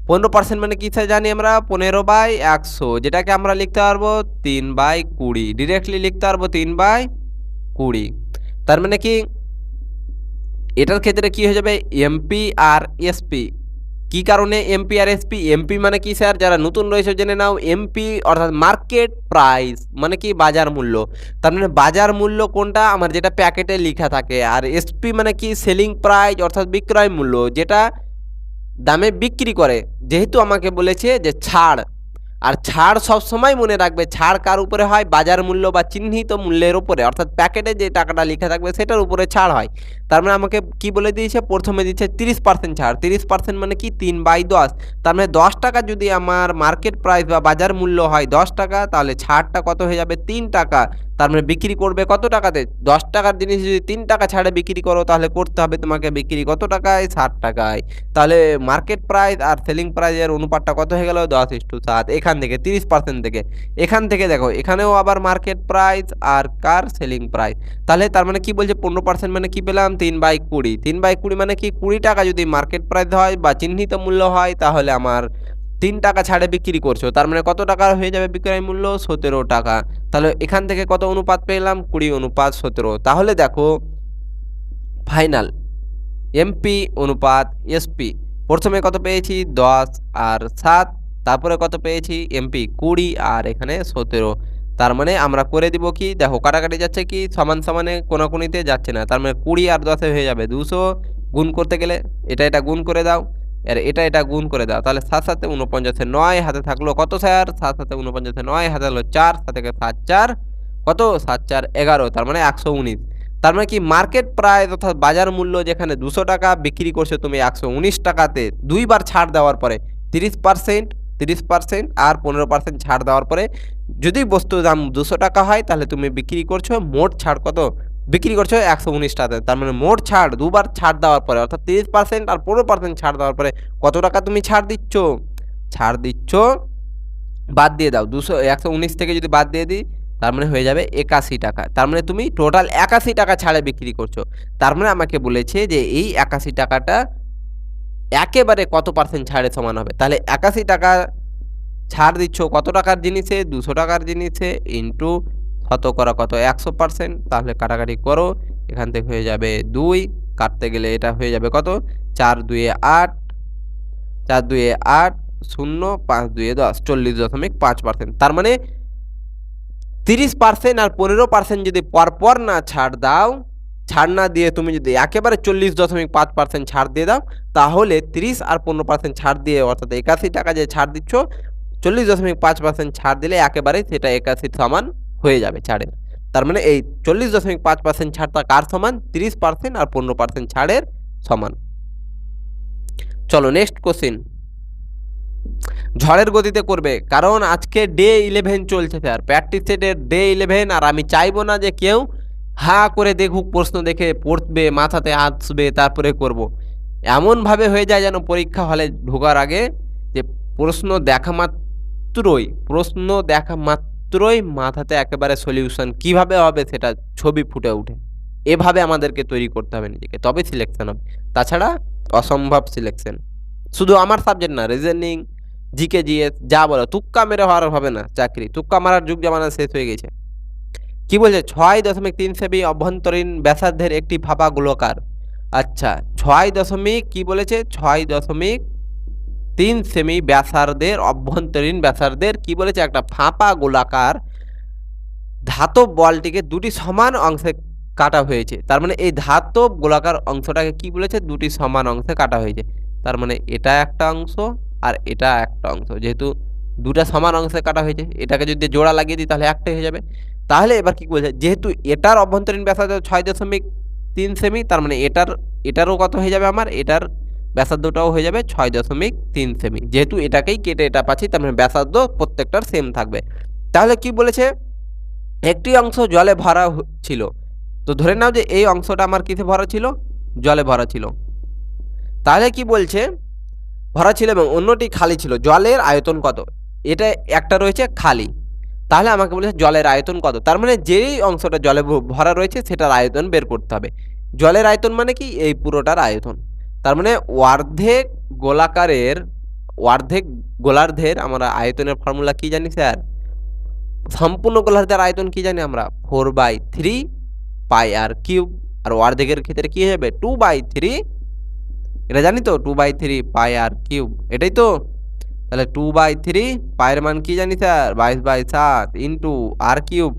15% মানে কি স্যার জানি আমরা? 15/100, যেটাকে আমরা লিখতে পারবো 3/20। ডিরেক্টলি লিখতে পারবো 3/20। তার মানে কি এটার ক্ষেত্রে কি হয়ে যাবে? এমপি আর এসপি। কি কারণে এমপি আর এসপি? এমপি মানে কি স্যার? যারা নতুন রয়েছে জেনে নাও। এমপি অর্থাৎ মার্কেট প্রাইস মানে কি? বাজার মূল্য। তার মানে বাজার মূল্য কোনটা? আমার যেটা প্যাকেটে লেখা থাকে। আর এসপি মানে কি? সেলিং প্রাইস অর্থাৎ বিক্রয় মূল্য, যেটা দামে বিক্রি করে। যেহেতু আমাকে বলেছে যে ছাড়, আর ছাড় সবসময় মনে রাখবে, ছাড় কার উপরে হয়? বাজার মূল্য বা চিহ্নিত মূল্যের উপরে, অর্থাৎ প্যাকেটে যে টাকাটা লেখা থাকবে সেটার উপরে ছাড় হয়। তার মানে আমাকে কি বলে দিয়েছে? প্রথমে দিচ্ছে 30% ছাড়। 30% মানে কি? 3/10। তার মানে 10 টাকা যদি আমার মার্কেট প্রাইস বা বাজার মূল্য হয় 10 টাকা, তাহলে ছাড়টা কত হয়ে যাবে? 3 টাকা। তার মানে বিক্রি করবে কত টাকাতে? 10 টাকার জিনিস যদি 3 টাকা ছাড়ে বিক্রি করো, তাহলে করতে হবে তোমাকে বিক্রি কত টাকায়? 60 টাকায়। তাহলে মার্কেট প্রাইস আর সেলিং প্রাইসের অনুপাতটা কত হয়ে গেল? 10:7। এখান থেকে 30% থেকে, এখান থেকে দেখো এখানেও আবার মার্কেট প্রাইস আর কার? Selling price. তাহলে তার মানে কি বলছে? 15% মানে কি পেলাম? 3/20। 3/20 মানে কি? 20 টাকা যদি মার্কেট প্রাইস হয় বা চিহ্নিত মূল্য হয়, তাহলে আমার 3 টাকা ছাড়ে বিক্রি করছো। তার মানে কত টাকা হয়ে যাবে বিক্রয় মূল্য? 17 টাকা। তাহলে এখান থেকে কত অনুপাত পেলাম? 20:17। তাহলে দেখো ফাইনাল এমপি অনুপাত এসপি, প্রথমে কত পেয়েছি? 10 আর 7 তারপরে কত পেয়েছি এমপি 20 আর এখানে 17। তার মানে আমরা করে দিব কি, দেখো কাটাকাটি যাচ্ছে কি সমান সমানে কোনাকুনিতে যাচ্ছে না। তার মানে 20 আর 10 হয়ে যাবে 200, গুণ করতে গেলে এটা গুণ করে দাও, আর এটা গুণ করে দাও। তাহলে 7 7 49 এ 9 হাতে থাকলো কত স্যার? 7 7 49 এ 9 হাতে হলো 4, 7 থেকে 7 4 কত? 7 4 11, তার মানে 119। তার মানে কি মার্কেট প্রাইস অর্থাৎ বাজার মূল্য যেখানে 200 টাকা বিক্রি করছো তুমি 119 টাকাতে, 2 বার ছাড় দেওয়ার পরে 30%, 30% আর 15% ছাড় দেওয়ার পরে যদি বস্তুর দাম 200 টাকা হয় তাহলে তুমি বিক্রি করছো মোট ছাড় কত? বিক্রি করছো 119 টাকাতে। তার মানে মোট ছাড় দুবার ছাড় দেওয়ার পরে অর্থাৎ 30% আর 15% ছাড় দেওয়ার পরে কত টাকা তুমি ছাড় দিচ্ছ? ছাড় দিচ্ছ, বাদ দিয়ে দাও 119 থেকে যদি বাদ দিয়ে দিই তার মানে হয়ে যাবে 81 টাকা। তার মানে তুমি টোটাল 81 টাকা ছাড়ে বিক্রি করছো। তার মানে আমাকে বলেছে যে এই 81 টাকাটা একেবারে কত পার্সেন্ট ছাড়ে সমান হবে? তাহলে 81 টাকা ছাড় দিচ্ছ কত টাকার জিনিসে? 200 টাকার জিনিসে ইন্টু শতকরা কত? 100%। তাহলে কাটাকাটি করো, এখান থেকে হয়ে যাবে 2, কাটতে গেলে এটা হয়ে যাবে কত? 4 2 এ 8, 4 2 এ 8, 0 5 2 এ 10, 40.5%। তার মানে 30% আর 15% যদি পরপর না ছাড় দাও, ছাড় না দিয়ে তুমি যদি একেবারে 40.5% ছাড় দিয়ে দাও, তাহলে 30 আর 15% ছাড় দিয়ে অর্থাৎ 81 টাকা যে ছাড় দিচ্ছ, 40.5% ছাড় দিলে একেবারে সেটা 81 সমান হয়ে যাবে ছাড়ের। তার মানে এই 40.5% ছাড়টা কার সমান? 30% আর 15% ছাড়ের সমান। চলো নেক্সট কোশ্চেন। ঝড়ের গতিতে করবে, কারণ আজকে ডে 11 চলছে স্যার, প্র্যাকটিস সেটের ডে 11, আর আমি চাইবো না যে কেউ হা করে দেখুক, প্রশ্ন দেখে পড়বে, মাথাতে আসবে তারপরে করব। এমনভাবে হয়ে যায় যেন পরীক্ষা হলে ঢোকার আগে যে প্রশ্ন দেখা মাত্রই মাথাতে একেবারে সলিউশন কিভাবে হবে সেটা ছবি ফুটে ওঠে। এভাবে আমাদেরকে তৈরি করতে হবে নিজেকে, তবে সিলেকশন হবে। তাছাড়া অসম্ভব সিলেকশন। শুধু আমার সাবজেক্ট না, রিজনিং, জিকে জিএস যা বলো, তুক্কা মেরে হওয়ার হবে না চাকরি। তুক্কা মারার যুগ জামানা শেষ হয়ে গেছে। কি বলছে? 6.3 সেমি অভ্যন্তরীণ ব্যাসার্ধের একটি ফাঁপা গোলকার। আচ্ছা 6 কি বলেছে? 6.3 সেমি ব্যাসার্ধের অভ্যন্তরীণ ব্যাসার্ধের কি বলেছে? একটা ফাঁপা গোলাকার ধাতব বলটিকে দুটি সমান অংশে কাটা হয়েছে। তার মানে এই ধাতব গোলাকার অংশটাকে কি বলেছে? দুটি সমান অংশে কাটা হয়েছে। তার মানে এটা একটা অংশ আর এটা একটা অংশ, যেহেতু দুটা সমান অংশে কাটা হয়েছে, এটাকে যদি জোড়া লাগিয়ে দিই তাহলে একটাই হয়ে যাবে। তাহলে এবার কি বলছে? যেহেতু এটার অভ্যন্তরীণ ব্যাসার্ধ 6.3 সেমি, তার মানে এটারও কত হয়ে যাবে? আমার এটার ব্যাসার্ধটাও হয়ে যাবে 6.3 সেমি। যেহেতু এটাকেই কেটে এটা পাচ্ছি, তার মানে ব্যাসার্ধ প্রত্যেকটার সেম থাকবে। তাহলে কি বলেছে? একটি অংশ জলে ভরা ছিল। তো ধরে নাও যে এই অংশটা আমার কিসে ভরা ছিল? জলে ভরা ছিল। তাহলে কি বলছে? ভরা ছিল এবং অন্যটি খালি ছিল। জলের আয়তন কত? এটা একটা রয়েছে খালি। তাহলে আমাকে বলেছে জলের আয়তন কত? তার মানে যেই অংশটা জলে ভরা রয়েছে সেটার আয়তন বের করতে হবে। জলের আয়তন মানে কি? এই পুরোটার আয়তন। তার মানে অর্ধেক গোলার্ধের আমরা আয়তনের ফর্মুলা কি জানি স্যার? সম্পূর্ণ গোলার্ধের আয়তন কি জানি আমরা? 4/3 পাই আর কিউব। আর অর্ধেকের ক্ষেত্রে কি হবে? 2/3, এটা জানি তো, 2/3 পাই আর কিউব, এটাই তো। তাহলে 2/3 পায়ের মান কি জানি স্যার? 22/7 ইন্টু আর কিউব।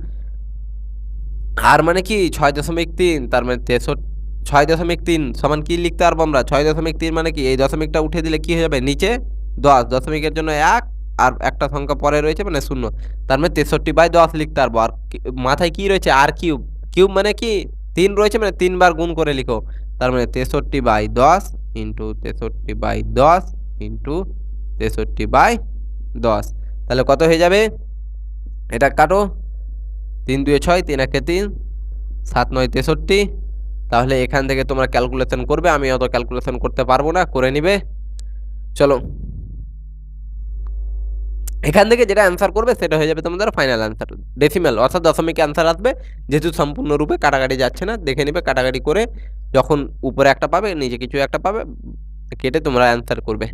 আর মানে কি 6.3, তার মানে 6.3 সমান কি লিখতে পারবো আমরা? 6.3 মানে কি? এই দশমিকটা উঠে দিলে কি হয়ে যাবে? নিচে 10, দশমিকের জন্য 1 আর একটা সংখ্যা পরে রয়েছে মানে 0। তার মানে 63/10 লিখতে পারবো। আর মাথায় কি রয়েছে? আর কিউব। কিউব মানে কি? 3 রয়েছে মানে 3 বার গুণ করে লিখো। তার মানে 63/10 ইন্টু 63/10 ইন্টু 63/10। তাহলে কত হয়ে যাবে? এটা কাটো, 3 2 6, 3 1 3, 7 9 63। তাহলে এখান থেকে তোমরা ক্যালকুলেশন করবে, আমি অত ক্যালকুলেশন করতে পারবো না, করে নিবে। চলো এখান থেকে যেটা অ্যান্সার করবে সেটা হয়ে যাবে তোমাদের ফাইনাল অ্যান্সার। ডেসিমাল অর্থাৎ দশমিকে অ্যান্সার আসবে, যেহেতু সম্পূর্ণরূপে কাটাকাটি যাচ্ছে না। দেখে নিবে কাটাকাটি করে যখন উপরে একটা পাবে, নিচে কিছু একটা পাবে, কেটে তোমরা অ্যান্সার করবে।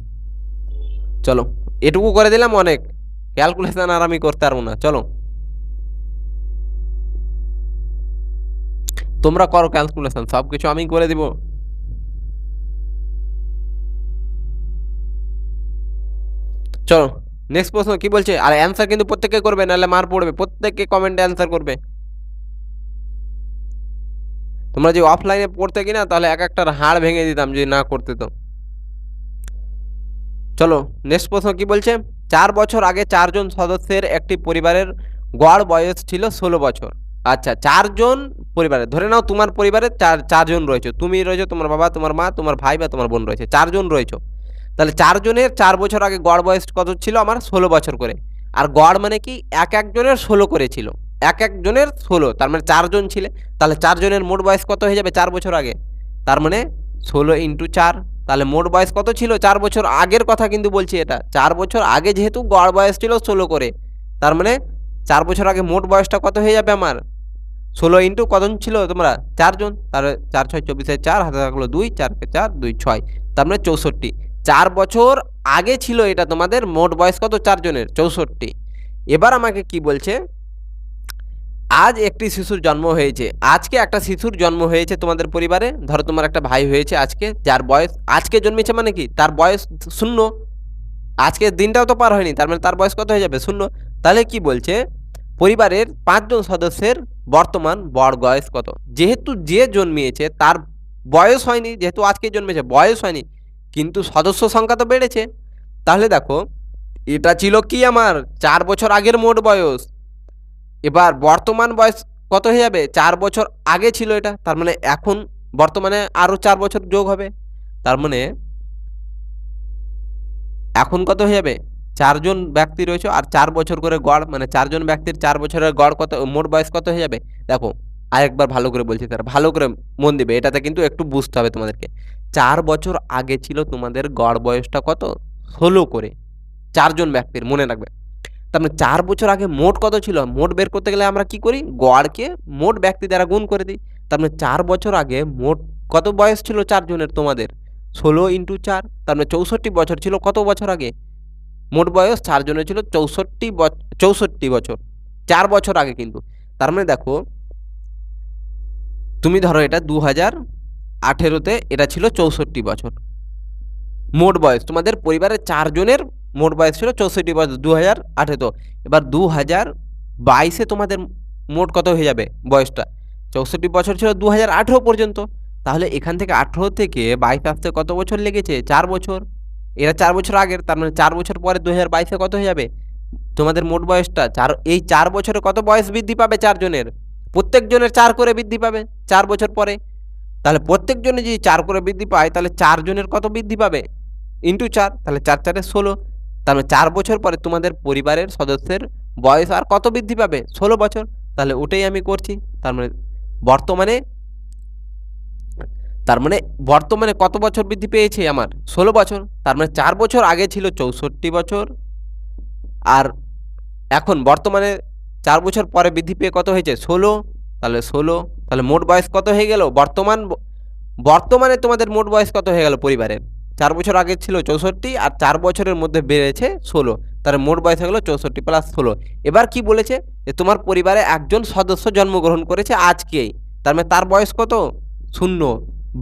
চলো এটুকু করে দিলাম অনেক, ক্যালকুলেশন আর আমি করতে পারবো না। চলো তোমরা করো ক্যালকুলেশন, সব কিছু আমি করে দিব। চলো নেক্সট প্রশ্ন কি বলছে, আর অ্যান্সার কিন্তু প্রত্যেকে করবে, নাহলে মার পড়বে। প্রত্যেকে কমেন্টে অ্যান্সার করবে। তোমরা যে অফলাইনে পড়তে কিনা, তাহলে এক একটার হাড় ভেঙে দিতাম যদি না করতে তো। চলো নেক্সট প্রশ্ন কি বলছে, 4 বছর আগে 4 জন সদস্যের একটি পরিবারের গড় বয়স ছিল 16 বছর। আচ্ছা, 4 জন পরিবারে, ধরে নাও তোমার পরিবারে 4 জন রয়েছে, তুমি রয়েছো, তোমার বাবা, তোমার মা, তোমার ভাই বা তোমার বোন রয়েছে, 4 জন রয়েছো। তাহলে 4 জনের 4 বছর আগে গড় বয়স কত ছিল আমার? 16 বছর করে। আর গড় মানে কি, এক একজনের 16 করে ছিল, এক একজনের 16, তার মানে 4 জন ছিলে। তাহলে 4 জনের মোট বয়স কত হয়ে যাবে 4 বছর আগে? তার মানে 16 ইন্টু 4। তাহলে মোট বয়স কত ছিল 4 বছর আগের কথা কিন্তু বলছি, এটা 4 বছর আগে যেহেতু গড় বয়স ছিল 16 করে, তার মানে 4 বছর আগে মোট বয়সটা কত হয়ে যাবে আমার? 16 ইন্টু কতজন ছিল তোমরা? 4 জন। তাহলে 4 6 24 4, হাতে থাকলো 2, 4 কে 4, 2 6, তার মানে 64। 4 বছর আগে ছিল এটা তোমাদের, মোট বয়স কত 4 জনের? 64। এবার আমাকে কি বলছে, আজ একটি শিশুর জন্ম হয়েছে। আজকে একটা শিশুর জন্ম হয়েছে তোমাদের পরিবারে। ধরো তোমার একটা ভাই হয়েছে আজকে, যার বয়স আজকে জন্মেছে, মানে কি তার বয়স 0। আজকের দিনটাও তো পার হয়নি, তার মানে তার বয়স কত হয়ে যাবে? 0। তাহলে কি বলছে, পরিবারের 5 জন সদস্যের বর্তমান বয়স কত? যেহেতু যে জন্মিয়েছে তার বয়স হয়নি, যেহেতু আজকে জন্মেছে বয়স হয়নি, কিন্তু সদস্য সংখ্যা তো বেড়েছে। তাহলে দেখো, এটা ছিল কি আমার 4 বছর আগের মোট বয়স। এবার বর্তমান বয়স কত হয়ে যাবে? 4 বছর আগে ছিল এটা, তার মানে এখন বর্তমানে আরও 4 বছর যোগ হবে। তার মানে এখন কত হয়ে যাবে? 4 জন ব্যক্তি রয়েছে আর 4 বছর করে গড়, মানে 4 জন ব্যক্তির 4 বছরের গড় কত, মোট বয়স কত হয়ে যাবে? দেখো আরেকবার ভালো করে বলছি, তারা ভালো করে মন দিবে, এটাতে কিন্তু একটু বুঝতে হবে তোমাদেরকে। 4 বছর আগে ছিল তোমাদের গড় বয়সটা কত? 16 করে, 4 জন ব্যক্তির, মনে রাখবে। তার মানে 4 বছর আগে মোট কত ছিল? মোট বের করতে গেলে আমরা কি করি? গড়কে মোট ব্যক্তি দ্বারা গুণ করে দিই। তার মানে 4 বছর আগে মোট কত বয়স ছিল 4 জনের তোমাদের? 16 ইন্টু 4, তার মানে 64 বছর ছিল কত বছর আগে? মোট বয়স 4 জনের ছিল 64 বছর, 4 বছর আগে কিন্তু। তার মানে দেখো, তুমি ধরো এটা 2018-তে এটা ছিল 64 বছর মোট বয়স। তোমাদের পরিবারের 4 জনের মোট বয়স ছিল 64 বছর 2018 তো। এবার 2022-এ তোমাদের মোট কত হয়ে যাবে বয়সটা? 64 বছর ছিল 2018 পর্যন্ত। তাহলে এখান থেকে 18 থেকে 22 আসতে কত বছর লেগেছে? 4 বছর। এরা 4 বছর আগের, তার মানে 4 বছর পরে 2022-এ কত হয়ে যাবে তোমাদের মোট বয়সটা? এই 4 বছরে কত বয়স বৃদ্ধি পাবে 4 জনের? প্রত্যেক জনের 4 করে বৃদ্ধি পাবে 4 বছর পরে। তাহলে প্রত্যেক জনে যদি 4 করে বৃদ্ধি পায়, তাহলে 4 জনের কত বৃদ্ধি পাবে? ইন্টু 4, তাহলে 4 4-এ 16। তার মানে 4 বছর পরে তোমাদের পরিবারের সদস্যের বয়স আর কত বৃদ্ধি পাবে? 16 বছর। তাহলে ওটাই আমি করছি। তার মানে বর্তমানে তার মানে বর্তমানে কত বছর বৃদ্ধি পেয়েছে আমার? 16 বছর। তার মানে 4 বছর আগে ছিল 64 বছর, আর এখন বর্তমানে 4 বছর পরে বৃদ্ধি পেয়ে কত হয়েছে? 16। তাহলে 16, তাহলে মোট বয়স কত হয়ে গেল? বর্তমানে তোমাদের মোট বয়স কত হয়ে গেল পরিবারের? 4 বছর আগে ছিল 64 আর 4 বছরের মধ্যে বেড়েছে 16, তাহলে মোট বয়স হয়ে গেল 64 প্লাস 16। এবার কি বলেছে, যে তোমার পরিবারে একজন সদস্য জন্মগ্রহণ করেছে আজকেই, তার মানে তার বয়স কত? 0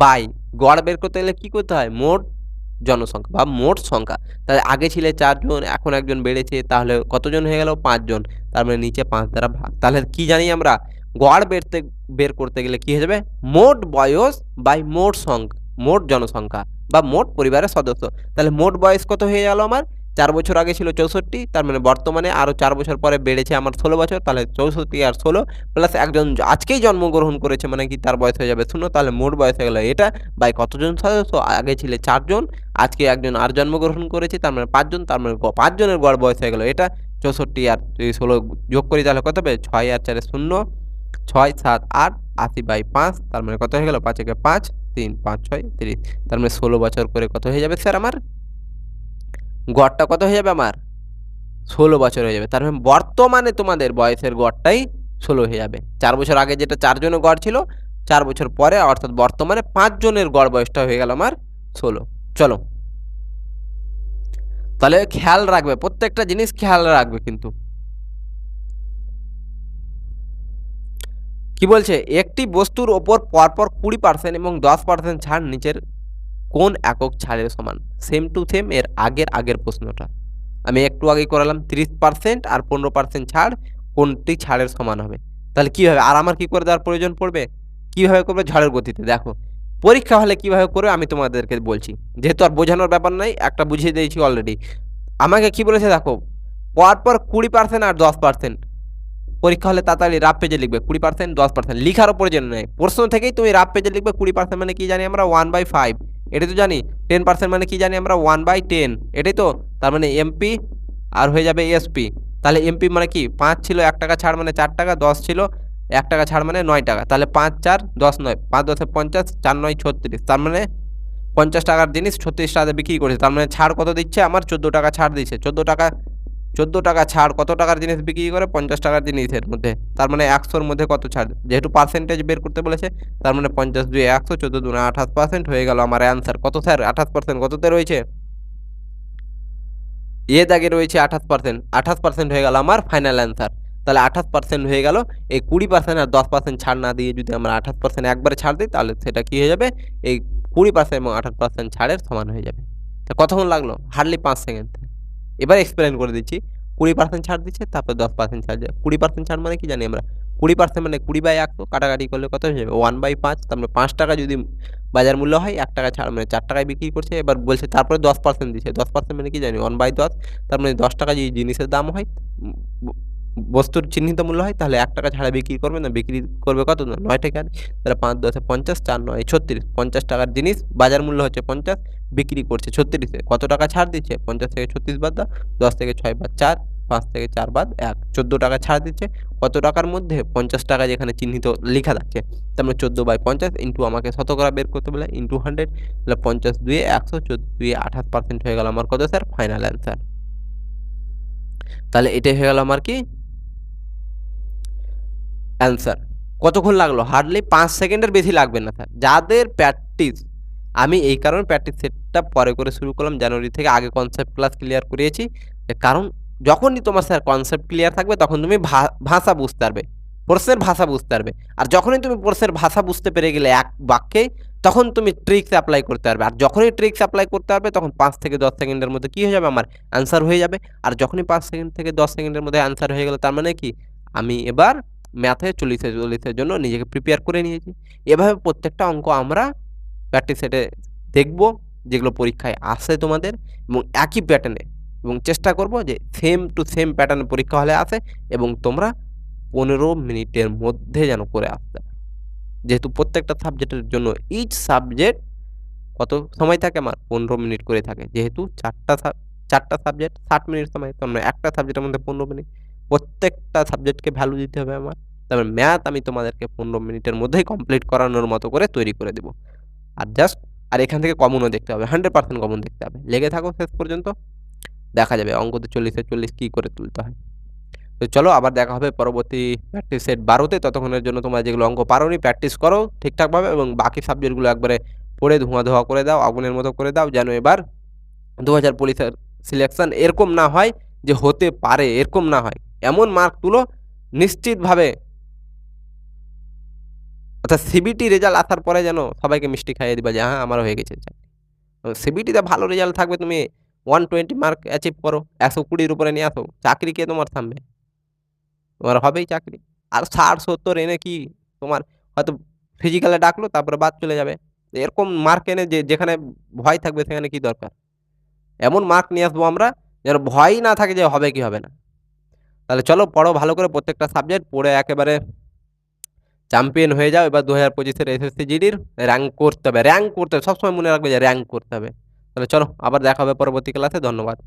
বাই গড় বের করতে গেলে কি করতে হয়? মোট জনসংখ্যা বা মোট সংখ্যা। তাহলে আগে ছিলে 4 জন, এখন একজন বেড়েছে, তাহলে কতজন হয়ে গেল? 5 জন। তার মানে নিচে 5 দ্বারা ভাগ। তাহলে কি জানি আমরা, গড় বের করতে গেলে কি হয়ে যাবে? মোট বয়স বাই মোট জনসংখ্যা বা মোট পরিবারের সদস্য। তাহলে মোট বয়স কত হয়ে গেল আমার? 4 বছর আগে ছিল 64, তার মানে বর্তমানে আরও 4 বছর পরে বেড়েছে আমার 16 বছর। তাহলে 64 আর 16 প্লাস একজন আজকেই জন্মগ্রহণ করেছে, মানে কি তার বয়স হয়ে যাবে 0। তাহলে মোট বয়স হয়ে গেল এটা বাই কতজন সদস্য? আগে ছিল 4 জন, আজকে একজন আর জন্মগ্রহণ করেছে, তার মানে 5 জন। তার মানে 5 জনের গড় বয়স হয়ে গেল এটা। 64 আর 16 যোগ করি, তাহলে কত হবে? 6 আর 4 0, 6 7 8, 80/5, তার মানে কত হয়ে গেল? 5 একে 5, 3 5 6 30। তার মানে 16 বছর করে কত হয়ে যাবে স্যার আমার? গড়টা কত হয়ে যাবে আমার? 16 বছর হয়ে যাবে। তার মানে বর্তমানে তোমাদের বয়সের গড়টাই 16 হয়ে যাবে। 4 বছর আগে যেটা 4 জনের গড় ছিল, 4 বছর পরে অর্থাৎ বর্তমানে 5 জনের গড় বয়সটা হয়ে গেল আমার 16। চলো, তাহলে খেয়াল রাখবে, প্রত্যেকটা জিনিস খেয়াল রাখবে কিন্তু। কি বলছে, একটি বস্তুর ওপর পরপর 20% এবং 10% ছাড় নিচের কোন একক ছাড়ের সমান? সেম টু সেম এর আগের প্রশ্নটা। আমি একটু আগেই করালাম 30% আর 15% ছাড় কোনটি ছাড়ের সমান হবে? তাহলে কি হবে? আর আমার কি করে দেওয়ার প্রয়োজন পড়বে? কিভাবে করবে? ঝড়ের গতিতে। দেখো, পরীক্ষা হলে কিভাবে করবে আমি তোমাদেরকে বলছি। যেহেতু আর বোঝানোর ব্যাপার নাই, একটা বুঝিয়ে দিয়েছি অলরেডি। আমাকে কি বলেছে দেখো, পরপর 20% আর 10%। পরীক্ষা হলে তাড়াতাড়ি রাফ পেজে লিখবে 20% 10% লিখার উপরে জেনে নেয়। প্রশ্ন থেকেই তুমি রাফ পেজে লিখবে 20% মানে কি জানি আমরা 1/5 এটাই তো জানি। 10% মানে কি জানি আমরা 1/10 এটাই তো। তার মানে এমপি আর হয়ে যাবে এসপি। তাহলে এমপি মানে কি 5 ছিল 1 টাকা ছাড় মানে 4 টাকা, 10 ছিল 1 টাকা ছাড় মানে 9 টাকা। তাহলে 5 4 10 9 5 10 এ 50 4 9 36 তার মানে 50 টাকার জিনিস 36 টাকাতে বিক্রি করেছে। তার মানে ছাড় কত দিচ্ছে আমার 14 টাকা ছাড় দিচ্ছে। 14 টাকা ছাড় কত টাকার জিনিস বিক্রি করে 50 টাকার জিনিসের মধ্যে। তার মানে 100 র মধ্যে কত ছাড়? যেহেতু পার্সেন্টেজ বের করতে বলেছে তার মানে 50 দুই 100 14 দুগুণে 28% হয়ে গেল আমার অ্যান্সার। কত স্যার? 28% কততে রয়েছে? এ দাগে রয়েছে 28%। 28% হয়ে গেল আমার ফাইনাল অ্যান্সার। তাহলে 28% হয়ে গেল। এই 20% আর 10% ছাড় না দিয়ে যদি আমরা 28% একবারে ছাড় দিই তাহলে সেটা কি হয়ে যাবে? এই 20% এবং 28% ছাড়ের সমান হয়ে যাবে। তা কতক্ষণ লাগলো? Hardly 5 second. এবার এক্সপ্লেইন করে দিচ্ছি। 20% ছাড় দিচ্ছে, তারপর 10% ছাড় দেয়। 20% ছাড় মানে কি জানি আমরা? 20% মানে 20/100 কাটাকাটি করলে কত হয়ে যাবে? 1/5 তার মানে ৳৫ যদি বাজার মূল্য হয় ৳১ ছাড় মানে ৳৪ টাকায় বিক্রি করছে। এবার বলছে তারপরে 10% দিচ্ছে। 10% মানে কি জানি? 1/10 তার মানে ৳10 যদি জিনিসের দাম হয় উম ব বস্তুর চিহ্নিত মূল্য হয় তাহলে ৳১ ছাড়ে বিক্রি করবে না, বিক্রি করবে কত? না ৯ টাকায়। তাহলে ৫ 10 এ ৫০ ৪ ৯ ৩৬ ৳৫০ টাকার জিনিস বাজার মূল্য হচ্ছে ৫০ বিক্রি করছে ৩৬ এ। কত টাকা ছাড় দিচ্ছে? ৫০ থেকে ৩৬ বাদ দাও। ১০ থেকে ৬ বাদ ৪, ৫ থেকে ৪ বাদ ১। ৳১৪ ছাড় দিচ্ছে। কত টাকার মধ্যে? ৳৫০ যেখানে চিহ্নিত লিখা থাকছে। তার মানে 14/50 ইন্টু আমাকে শতকরা বের করতে বলে ইন্টু 100 তাহলে ৫০ দুইয়ে ১০০ ১৪ দুইয়ে 28% হয়ে গেল আমার কত স্যার? Final answer. তাহলে এটাই হয়ে গেল আমার কি? অ্যান্সার। কতক্ষণ লাগলো? হার্ডলি ৫ সেকেন্ডের বেশি লাগবে না স্যার। যাদের প্র্যাকটিস আমি এই কারণে প্র্যাকটিস সেটটা পরে করে শুরু করলাম জানুয়ারি থেকে। আগে কনসেপ্ট ক্লাস ক্লিয়ার করিয়েছি। কারণ যখনই তোমার স্যার কনসেপ্ট ক্লিয়ার থাকবে তখন তুমি ভাষা বুঝতে পারবে। প্রশ্নের ভাষা বুঝতে পারবে। আর যখনই তুমি প্রশ্নের ভাষা বুঝতে পেরে গেলে এক বাক্যে তখন তুমি ট্রিকস এপ্লাই করতে পারবে। আর যখনই ট্রিকস এপ্লাই করতে পারবে তখন ৫ থেকে ১০ সেকেন্ডের মধ্যে কি হয়ে যাবে আমার? অ্যান্সার হয়ে যাবে। আর যখনই ৫ সেকেন্ড থেকে ১০ সেকেন্ডের মধ্যে অ্যান্সার হয়ে গেল তার মানে কি? আমি এবার ম্যাথে ৪০-৪০ এর জন্য নিজেকে প্রিপেয়ার করে নিয়েছি। এভাবে প্রত্যেকটা অঙ্ক আমরা প্র্যাকটিস সেটে দেখব, যেগুলো পরীক্ষায় আসে তোমাদের এবং একই প্যাটার্নে এবং চেষ্টা করব যে সেম টু সেম প্যাটার্নে পরীক্ষা হলে আসে এবং তোমরা ১৫ মিনিটের মধ্যে যেন করে আসতে পারো। যেহেতু প্রত্যেকটা সাবজেক্টের জন্য ইচ সাবজেক্ট কত সময় থাকে আমার? ১৫ মিনিট করে থাকে। যেহেতু ৪টা সাবজেক্ট ৬০ মিনিট সময়। তার মানে একটা সাবজেক্টের মধ্যে ১৫ মিনিট। প্রত্যেকটা সাবজেক্টকে ভ্যালু দিতে হবে আমার। তারপর ম্যাথ আমি তোমাদেরকে ১৫ মিনিটের মধ্যেই কমপ্লিট করানোর মতো করে তৈরি করে দেব। আর জাস্ট আর এখান থেকে কমনও দেখতে হবে। 100% কমন দেখতে হবে। লেগে থাকো শেষ পর্যন্ত। দেখা যাবে অঙ্কতে ৪০ এ ৪০ কি করে তুলতে হয়। তো চলো আবার দেখা হবে পরবর্তী প্র্যাকটিস সেট ১২ তে। ততক্ষণের জন্য তোমরা যেগুলো অঙ্ক পারোনি প্র্যাকটিস করো ঠিকঠাকভাবে এবং বাকি সাবজেক্টগুলো একবারে পড়ে ধোঁয়া করে দাও, আগুনের মতো করে দাও যেন এবার ২০০০ পুলিশের সিলেকশন এরকম না হয় যে হতে পারে এরকম না হয়। এমন মার্ক তুলো নিশ্চিতভাবে অর্থাৎ সিবিটি রেজাল্ট আসার পরে যেন সবাইকে মিষ্টি খাইয়ে দিবা যে হ্যাঁ, আমারও হয়ে গেছে চাকরি। সিবিটিতে ভালো রেজাল্ট থাকবে তুমি 120 মার্ক অ্যাচিভ করো। ১২০ র উপরে নিয়ে আসো। চাকরি কে তোমার থামবে? তোমার হবেই চাকরি। আর ৬০-৭০ এনে কি তোমার হয়তো ফিজিক্যালে ডাকলো তারপরে বাদ চলে যাবে। এরকম মার্ক এনে যেখানে ভয় থাকবে সেখানে কি দরকার? এমন মার্ক নিয়ে আসবো আমরা যেন ভয়ই না থাকে যে হবে কি হবে না। তাহলে চলো পড়ো ভালো করে প্রত্যেকটা সাবজেক্ট পড়ে একেবারে চ্যাম্পিয়ন হয়ে যাও। এবার ২০২৫ এর এসএসসি জিডির র‍্যাংক করতে হবে। র‍্যাংক করতে হবে। সবসময় মনে রাখবে যে র‍্যাংক করতে হবে। তাহলে চলো আবার দেখা হবে পরবর্তী ক্লাসে। ধন্যবাদ।